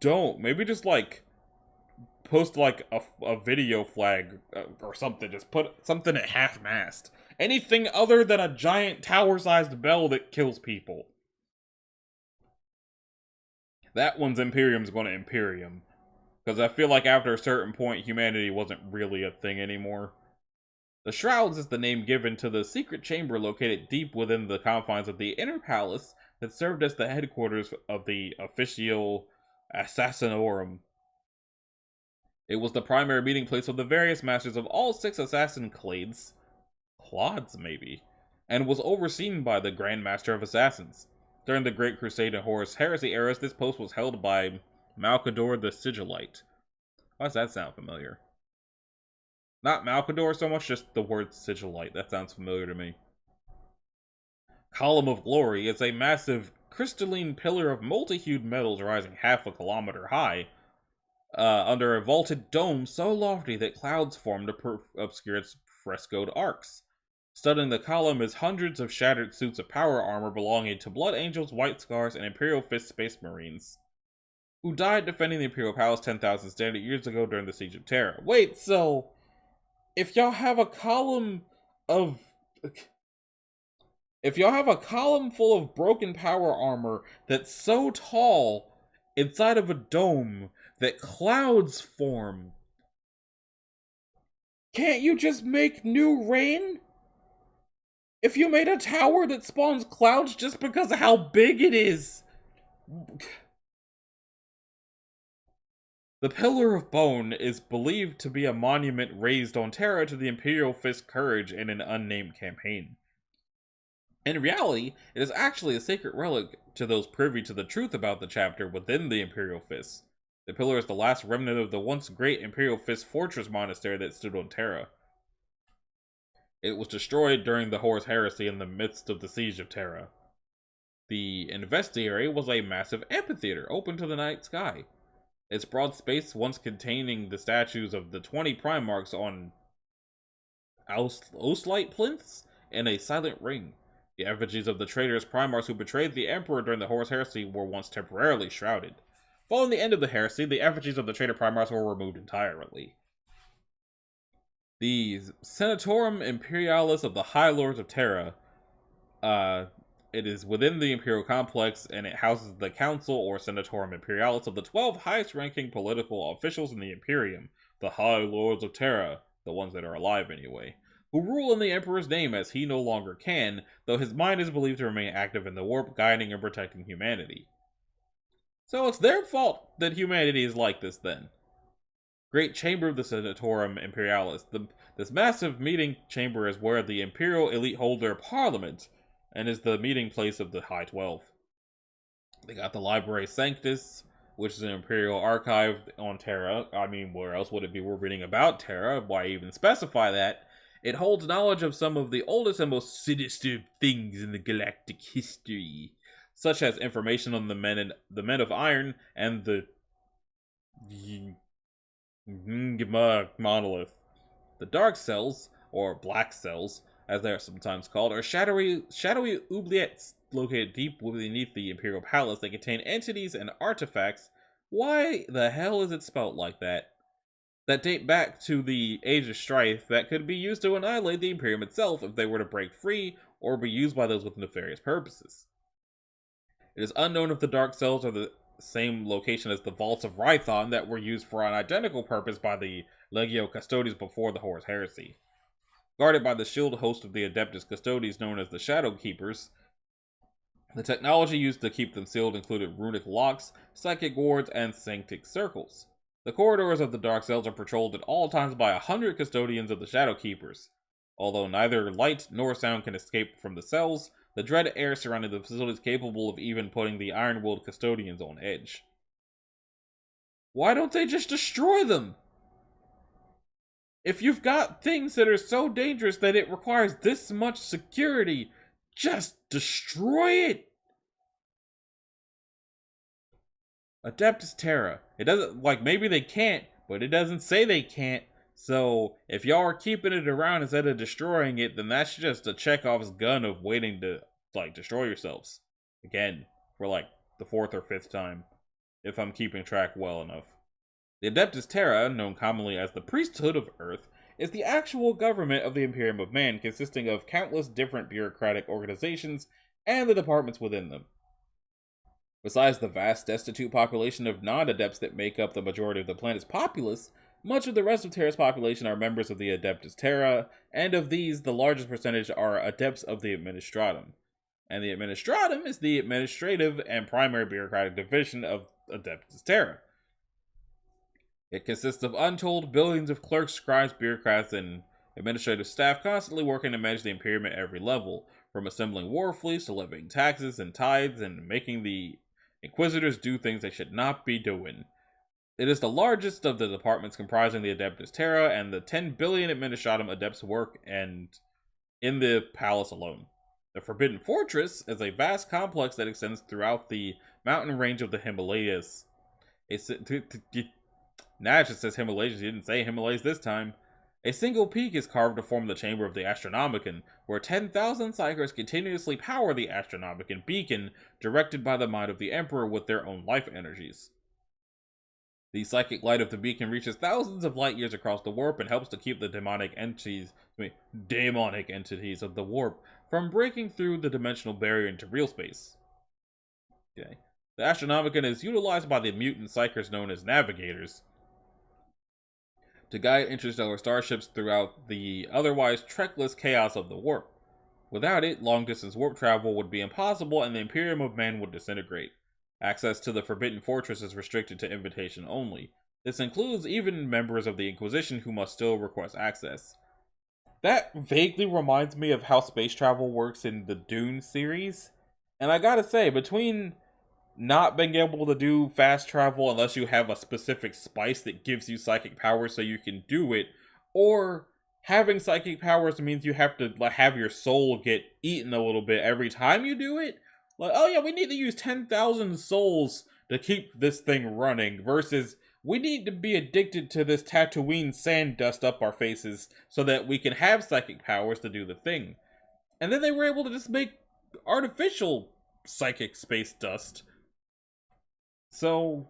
don't. Maybe just, like, post, like, a video flag or something. Just put something at half-mast. Anything other than a giant tower-sized bell that kills people. That one's Imperium's gonna Imperium. Because I feel like after a certain point, humanity wasn't really a thing anymore. The Shrouds is the name given to the secret chamber located deep within the confines of the Inner Palace that served as the headquarters of the Officio Assassinorum. It was the primary meeting place of the various masters of all 6 assassin clades, maybe, and was overseen by the Grand Master of Assassins. During the Great Crusade and Horus Heresy eras, this post was held by Malcador the Sigillite. Why does that sound familiar? Not Malcador so much, just the word Sigillite. That sounds familiar to me. Column of Glory is a massive crystalline pillar of multi-hued metals rising half a kilometer high, under a vaulted dome so lofty that clouds form to obscure its frescoed arcs. Studding the column is hundreds of shattered suits of power armor belonging to Blood Angels, White Scars, and Imperial Fist Space Marines, who died defending the Imperial Palace 10,000 standard years ago during the Siege of Terra. Wait, so if y'all have a column full of broken power armor that's so tall inside of a dome that clouds form, Can't you just make new rain? If you made a tower that spawns clouds just because of how big it is. The Pillar of Bone is believed to be a monument raised on Terra to the Imperial Fist's courage in an unnamed campaign. In reality, it is actually a sacred relic to those privy to the truth about the chapter within the Imperial Fist. The pillar is the last remnant of the once great Imperial Fist fortress monastery that stood on Terra. It was destroyed during the Horus Heresy in the midst of the siege of Terra. The investiary was a massive amphitheater open to the night sky. Its broad space once containing the statues of the 20 Primarchs on Oslite plinths and a silent ring. The effigies of the traitorous Primarchs who betrayed the Emperor during the Horus Heresy were once temporarily shrouded. Following the end of the heresy, the effigies of the traitor Primarchs were removed entirely. The Senatorum Imperialis of the High Lords of Terra, it is within the Imperial Complex, and it houses the Council or Senatorum Imperialis of the 12 highest-ranking political officials in the Imperium, the High Lords of Terra, the ones that are alive anyway, who rule in the Emperor's name as he no longer can, though his mind is believed to remain active in the warp, guiding and protecting humanity. So it's their fault that humanity is like this then. Great Chamber of the Senatorum Imperialis. This massive meeting chamber is where the Imperial elite hold their parliament, and is the meeting place of the High 12. They got the Library Sanctus, which is an Imperial archive on Terra. I mean, where else would it be? We're reading about Terra. Why even specify that? It holds knowledge of some of the oldest and most sinister things in the galactic history, such as information on the Men of Iron and the monolith. The dark cells, or black cells, as they are sometimes called, are shadowy oubliettes located deep beneath the Imperial Palace. They contain entities and artifacts. Why the hell is it spelt like that? That date back to the Age of Strife that could be used to annihilate the Imperium itself if they were to break free or be used by those with nefarious purposes. It is unknown if the dark cells are the same location as the Vaults of Rython that were used for an identical purpose by the Legio Custodes before the Horus Heresy. Guarded by the shield host of the Adeptus Custodes known as the Shadow Keepers, the technology used to keep them sealed included runic locks, psychic wards, and sanctic circles. The corridors of the dark cells are patrolled at all times by 100 custodians of the Shadow Keepers. Although neither light nor sound can escape from the cells, the dread air surrounding the facility is capable of even putting the iron-willed custodians on edge. Why don't they just destroy them? If you've got things that are so dangerous that it requires this much security, just destroy it! Adeptus Terra. It doesn't, like, maybe they can't, but it doesn't say they can't. So, if y'all are keeping it around instead of destroying it, then that's just a Chekhov's gun of waiting to, like, destroy yourselves. Again, for, like, the 4th or 5th time, if I'm keeping track well enough. The Adeptus Terra, known commonly as the Priesthood of Earth, is the actual government of the Imperium of Man, consisting of countless different bureaucratic organizations and the departments within them. Besides the vast destitute population of non-adepts that make up the majority of the planet's populace, much of the rest of Terra's population are members of the Adeptus Terra, and of these, the largest percentage are adepts of the Administratum. And the Administratum is the administrative and primary bureaucratic division of Adeptus Terra. It consists of untold billions of clerks, scribes, bureaucrats, and administrative staff constantly working to manage the Imperium at every level, from assembling war fleets to levying taxes and tithes and making the Inquisitors do things they should not be doing. It is the largest of the departments comprising the Adeptus Terra, and the 10 billion Administratum adepts work and in the palace alone. The Forbidden Fortress is a vast complex that extends throughout the mountain range of the Himalayas. Nah, it just says Himalayas. You didn't say Himalayas this time. A single peak is carved to form the chamber of the Astronomicon, where 10,000 psychers continuously power the Astronomicon beacon, directed by the mind of the Emperor with their own life energies. The psychic light of the beacon reaches thousands of light years across the warp and helps to keep the demonic entities of the warp from breaking through the dimensional barrier into real space. Okay. The Astronomicon is utilized by the mutant psychers known as navigators. to guide interstellar starships throughout the otherwise trackless chaos of the warp. Without it, long-distance warp travel would be impossible and the Imperium of Man would disintegrate. Access to the Forbidden Fortress is restricted to invitation only. This includes even members of the Inquisition who must still request access. That vaguely reminds me of how space travel works in the Dune series. And I gotta say, between not being able to do fast travel unless you have a specific spice that gives you psychic powers so you can do it, or having psychic powers means you have to have your soul get eaten a little bit every time you do it. Like, oh yeah, we need to use 10,000 souls to keep this thing running, versus we need to be addicted to this Tatooine sand dust up our faces so that we can have psychic powers to do the thing. And then they were able to just make artificial psychic space dust. So,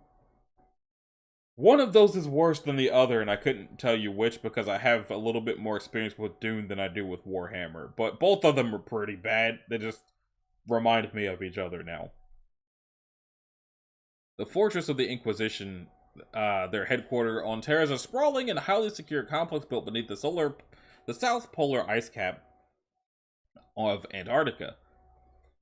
one of those is worse than the other, and I couldn't tell you which because I have a little bit more experience with Dune than I do with Warhammer. But both of them are pretty bad. They just remind me of each other now. The Fortress of the Inquisition, their headquarters on Terra, is a sprawling and highly secure complex built beneath the South Polar ice cap of Antarctica.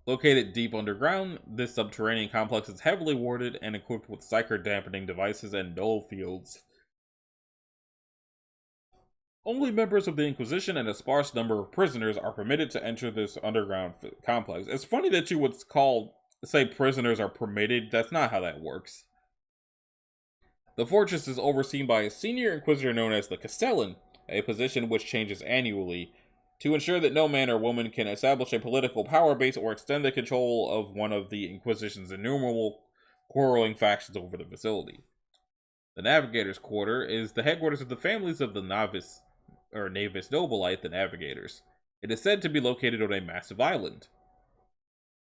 Located deep underground, this subterranean complex is heavily warded and equipped with psyker dampening devices and null fields. Only members of the Inquisition and a sparse number of prisoners are permitted to enter this underground complex. It's funny that you would say prisoners are permitted. That's not how that works. The fortress is overseen by a senior inquisitor known as the Castellan, a position which changes annually, to ensure that no man or woman can establish a political power base or extend the control of one of the Inquisition's innumerable quarreling factions over the facility. The Navigator's Quarter is the headquarters of the families of the Navis Nobilite, the Navigators. It is said to be located on a massive island.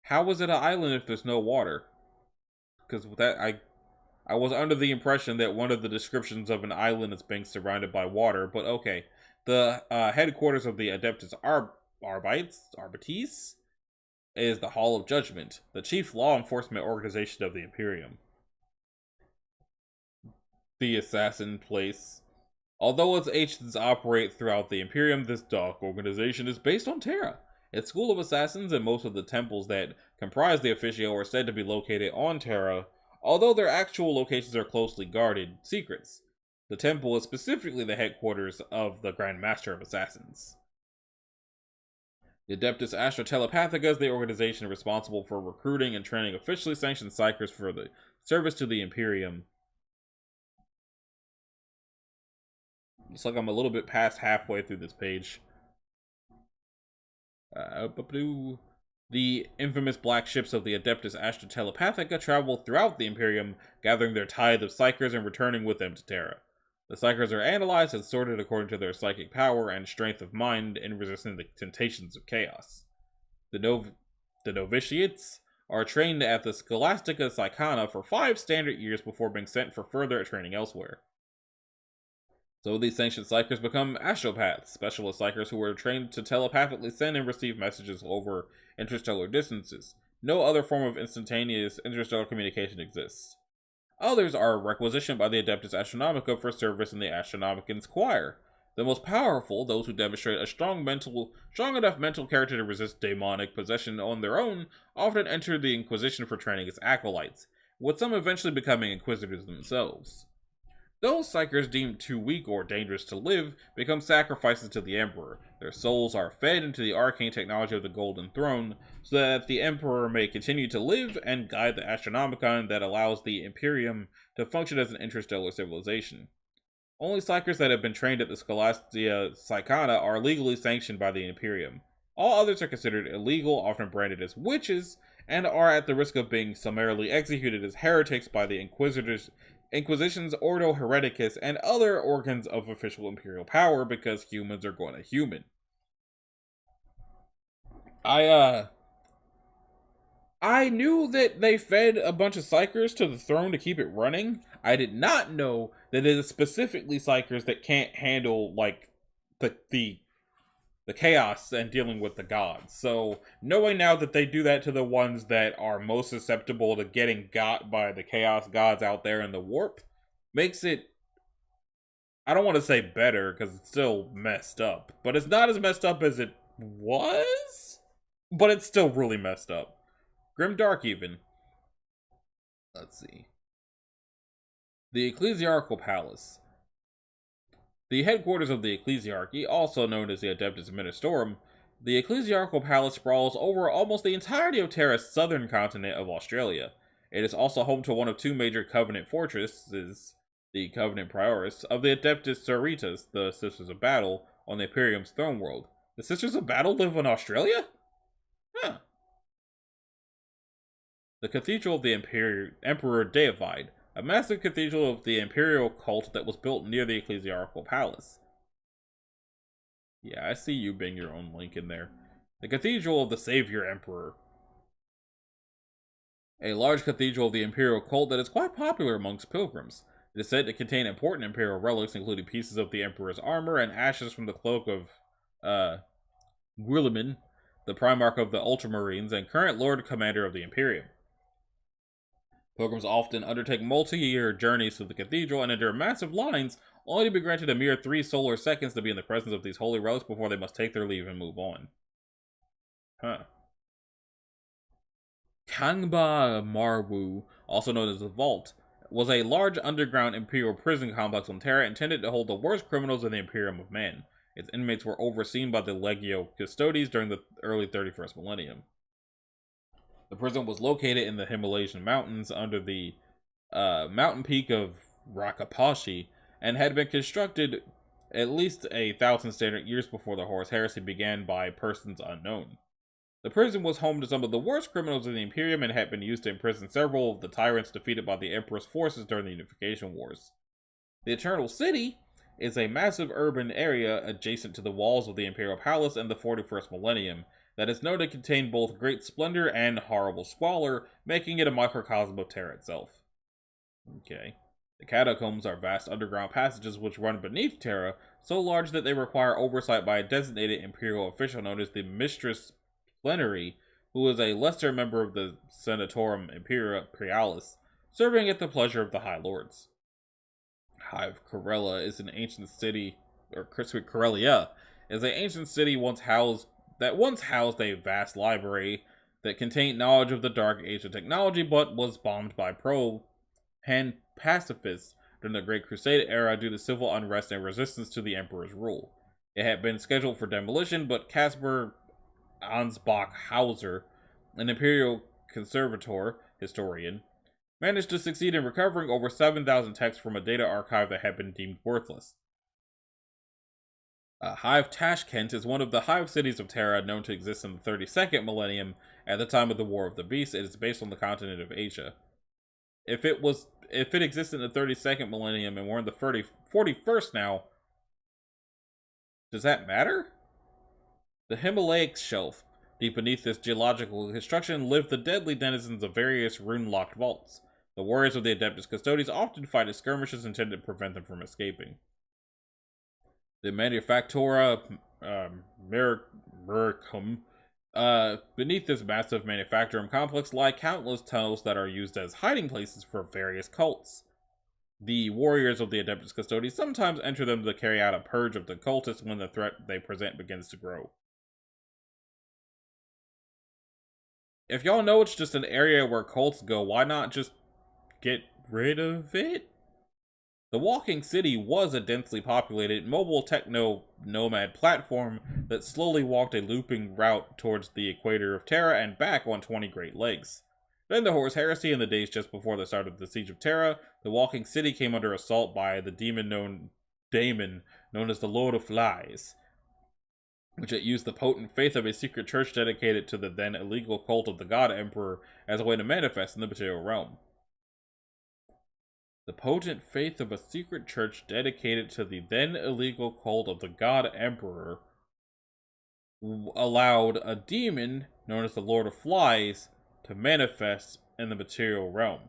How is it an island if there's no water? Because I was under the impression that one of the descriptions of an island is being surrounded by water, but okay. The headquarters of the Adeptus Arbites is the Hall of Judgment, the chief law enforcement organization of the Imperium. The Assassin Place. Although its agents operate throughout the Imperium, this dark organization is based on Terra. Its school of assassins and most of the temples that comprise the Officio are said to be located on Terra, although their actual locations are closely guarded secrets. The temple is specifically the headquarters of the Grand Master of Assassins. The Adeptus Astra Telepathica is the organization responsible for recruiting and training officially sanctioned psykers for the service to the Imperium. Looks like I'm a little bit past halfway through this page. The infamous black ships of the Adeptus Astra Telepathica travel throughout the Imperium, gathering their tithe of psykers and returning with them to Terra. The psykers are analyzed and sorted according to their psychic power and strength of mind in resisting the temptations of chaos. The novitiates are trained at the Scholastica Psychana for 5 standard years before being sent for further training elsewhere. So these sanctioned psykers become astropaths, specialist psykers who are trained to telepathically send and receive messages over interstellar distances. No other form of instantaneous interstellar communication exists. Others are requisitioned by the Adeptus Astronomica for service in the Astronomican's choir. The most powerful, those who demonstrate a strong enough mental character to resist demonic possession on their own, often enter the Inquisition for training as acolytes, with some eventually becoming inquisitors themselves. Those psykers deemed too weak or dangerous to live become sacrifices to the Emperor. Their souls are fed into the arcane technology of the Golden Throne, so that the Emperor may continue to live and guide the Astronomicon that allows the Imperium to function as an interstellar civilization. Only psykers that have been trained at the Scholastica Psychana are legally sanctioned by the Imperium. All others are considered illegal, often branded as witches, and are at the risk of being summarily executed as heretics by the Inquisition's Ordo Hereticus and other organs of official imperial power, because humans are going to human. I knew that they fed a bunch of psykers to the throne to keep it running. I did not know that it is specifically psykers that can't handle, like, the chaos and dealing with the gods. So, knowing now that they do that to the ones that are most susceptible to getting got by the chaos gods out there in the warp, makes it I don't want to say better because it's still messed up, but it's not as messed up as it was. But it's still really messed up. Grimdark, even. Let's see. The Ecclesiarchal Palace. The headquarters of the Ecclesiarchy, also known as the Adeptus Ministorum, the Ecclesiarchal Palace sprawls over almost the entirety of Terra's southern continent of Australia. It is also home to one of two major Covenant fortresses, the Covenant Prioris, of the Adeptus Sororitas, the Sisters of Battle, on the Imperium's throne world. The Sisters of Battle live in Australia? Huh. The Cathedral of the Emperor Deified, a massive cathedral of the imperial cult that was built near the Ecclesiarchal Palace. Yeah, I see you being your own link in there. The Cathedral of the Savior Emperor. A large cathedral of the imperial cult that is quite popular amongst pilgrims. It is said to contain important imperial relics, including pieces of the emperor's armor and ashes from the cloak of, Guilliman, the Primarch of the Ultramarines and current Lord Commander of the Imperium. Pilgrims often undertake multi-year journeys to the cathedral and endure massive lines, only to be granted a mere 3 solar seconds to be in the presence of these holy relics before they must take their leave and move on. Huh. Kangba Marwu, also known as the Vault, was a large underground imperial prison complex on Terra intended to hold the worst criminals in the Imperium of Man. Its inmates were overseen by the Legio Custodes during the early 31st millennium. The prison was located in the Himalayan mountains under the mountain peak of Rakapashi and had been constructed at least 1,000 standard years before the Horus Heresy began by persons unknown. The prison was home to some of the worst criminals in the Imperium and had been used to imprison several of the tyrants defeated by the Emperor's forces during the Unification Wars. The Eternal City is a massive urban area adjacent to the walls of the Imperial Palace in the 41st millennium that is known to contain both great splendor and horrible squalor, making it a microcosm of Terra itself. Okay. The catacombs are vast underground passages which run beneath Terra, so large that they require oversight by a designated imperial official known as the Mistress Plenary, who is a lesser member of the Senatorum Imperialis, serving at the pleasure of the High Lords. Hive Corella is an ancient city, or Corellia is an ancient city once housed a vast library that contained knowledge of the Dark Age of technology, but was bombed by pacifists during the Great Crusade era due to civil unrest and resistance to the Emperor's rule. It had been scheduled for demolition, but Caspar Ansbach Hauser, an imperial conservator historian, managed to succeed in recovering over 7,000 texts from a data archive that had been deemed worthless. Hive Tashkent is one of the hive cities of Terra known to exist in the 32nd millennium at the time of the War of the Beasts. It is based on the continent of Asia. If it existed in the 32nd millennium and we're in the 41st now, does that matter? The Himalaic Shelf. Deep beneath this geological construction live the deadly denizens of various rune-locked vaults. The warriors of the Adeptus Custodes often fight at skirmishes intended to prevent them from escaping. The Manufactura Mericum. Beneath this massive manufacturing complex lie countless tunnels that are used as hiding places for various cults. The warriors of the Adeptus Custodes sometimes enter them to carry out a purge of the cultists when the threat they present begins to grow. If y'all know it's just an area where cults go, why not just get rid of it? The Walking City was a densely populated, mobile techno-nomad platform that slowly walked a looping route towards the equator of Terra and back on 20 great legs. During the Horus Heresy in the days just before the start of the Siege of Terra, the Walking City came under assault by the daemon known as the Lord of Flies, which had used the potent faith of a secret church dedicated to the then illegal cult of the God Emperor as a way to manifest in the material realm. The potent faith of a secret church dedicated to the then illegal cult of the God Emperor allowed a demon known as the Lord of Flies to manifest in the material realm.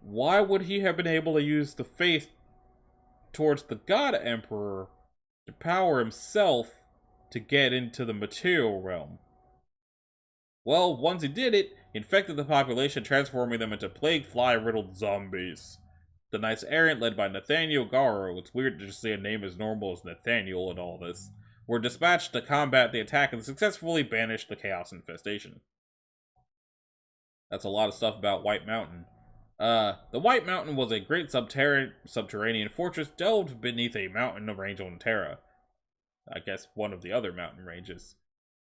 Why would he have been able to use the faith towards the God Emperor to power himself to get into the material realm? Well, once he did it, he infected the population, transforming them into plague fly-riddled zombies. The Knights Errant, led by Nathaniel Garo, it's weird to just say a name as normal as Nathaniel and all this, were dispatched to combat the attack and successfully banished the Chaos Infestation. That's a lot of stuff about White Mountain. The White Mountain was a great subterranean fortress delved beneath a mountain range on Terra. I guess one of the other mountain ranges.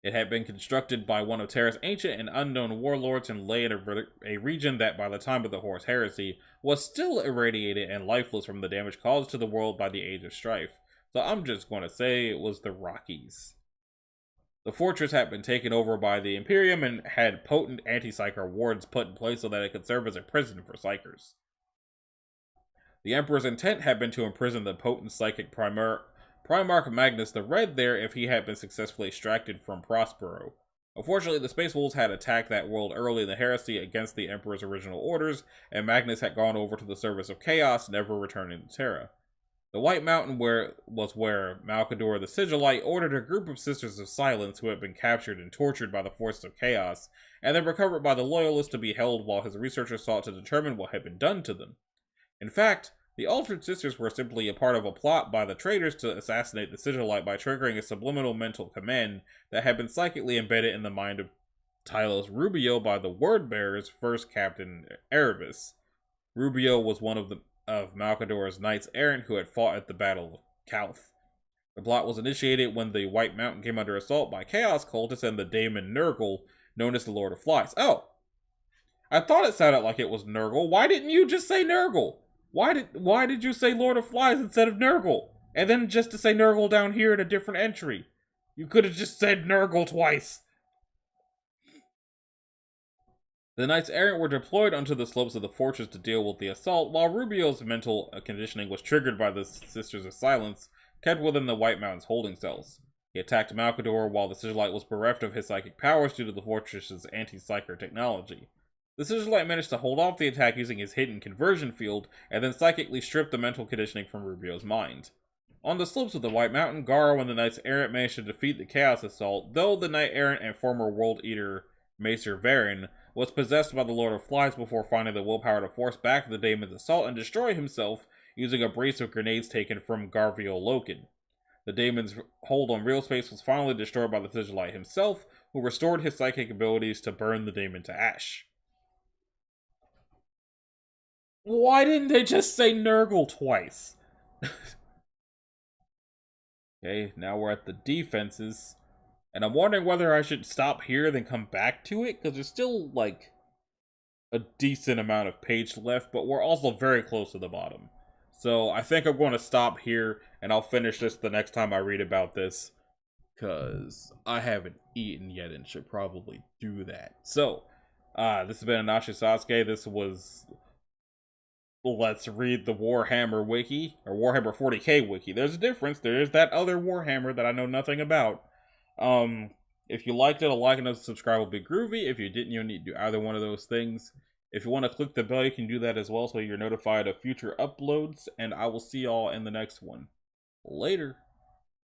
It had been constructed by one of Terra's ancient and unknown warlords and lay in a region that, by the time of the Horus Heresy, was still irradiated and lifeless from the damage caused to the world by the Age of Strife. So I'm just going to say it was the Rockies. The fortress had been taken over by the Imperium and had potent anti-psyker wards put in place so that it could serve as a prison for psykers. The Emperor's intent had been to imprison the potent psychic Primarch Magnus the Red there if he had been successfully extracted from Prospero. Unfortunately, the Space Wolves had attacked that world early in the heresy against the Emperor's original orders, and Magnus had gone over to the service of Chaos, never returning to Terra. The White Mountain was where Malcador the Sigillite ordered a group of Sisters of Silence who had been captured and tortured by the forces of Chaos, and then recovered by the Loyalists to be held while his researchers sought to determine what had been done to them. In fact, the Altered Sisters were simply a part of a plot by the traitors to assassinate the Sigillite by triggering a subliminal mental command that had been psychically embedded in the mind of Tylos Rubio by the Word-Bearer's first captain, Erebus. Rubio was one of Malcador's Knights Errant who had fought at the Battle of Calth. The plot was initiated when the White Mountain came under assault by Chaos cultists and the daemon Nurgle, known as the Lord of Flies. Oh! I thought it sounded like it was Nurgle. Why didn't you just say Nurgle? Why did you say Lord of Flies instead of Nurgle? And then just to say Nurgle down here in a different entry. You could have just said Nurgle twice. The Knights Errant were deployed onto the slopes of the fortress to deal with the assault, while Rubio's mental conditioning was triggered by the Sisters of Silence, kept within the White Mountain's holding cells. He attacked Malcador while the Sigillite was bereft of his psychic powers due to the fortress's anti-psyker technology. The Sigillite managed to hold off the attack using his hidden conversion field, and then psychically stripped the mental conditioning from Rubio's mind. On the slopes of the White Mountain, Garo and the Knights Errant managed to defeat the Chaos Assault, though the Knight Errant and former World Eater Macer Varen was possessed by the Lord of Flies before finding the willpower to force back the Daemon's assault and destroy himself using a brace of grenades taken from Garviel Loken. The Daemon's hold on real space was finally destroyed by the Sigillite himself, who restored his psychic abilities to burn the Daemon to ash. Why didn't they just say Nurgle twice? Okay, now we're at the defenses. And I'm wondering whether I should stop here then come back to it, because there's still, like, a decent amount of page left, but we're also very close to the bottom. So I think I'm going to stop here, and I'll finish this the next time I read about this, because I haven't eaten yet and should probably do that. So, this has been Anashi Sasuke. This was Let's Read the Warhammer Wiki, or Warhammer 40k Wiki. There's a difference. There's that other Warhammer that I know nothing about. If you liked it, a like and a subscribe will be groovy. If you didn't, you'll need to do either one of those things. If you want to click the bell, you can do that as well so you're notified of future uploads, and I will see y'all in the next one. Later.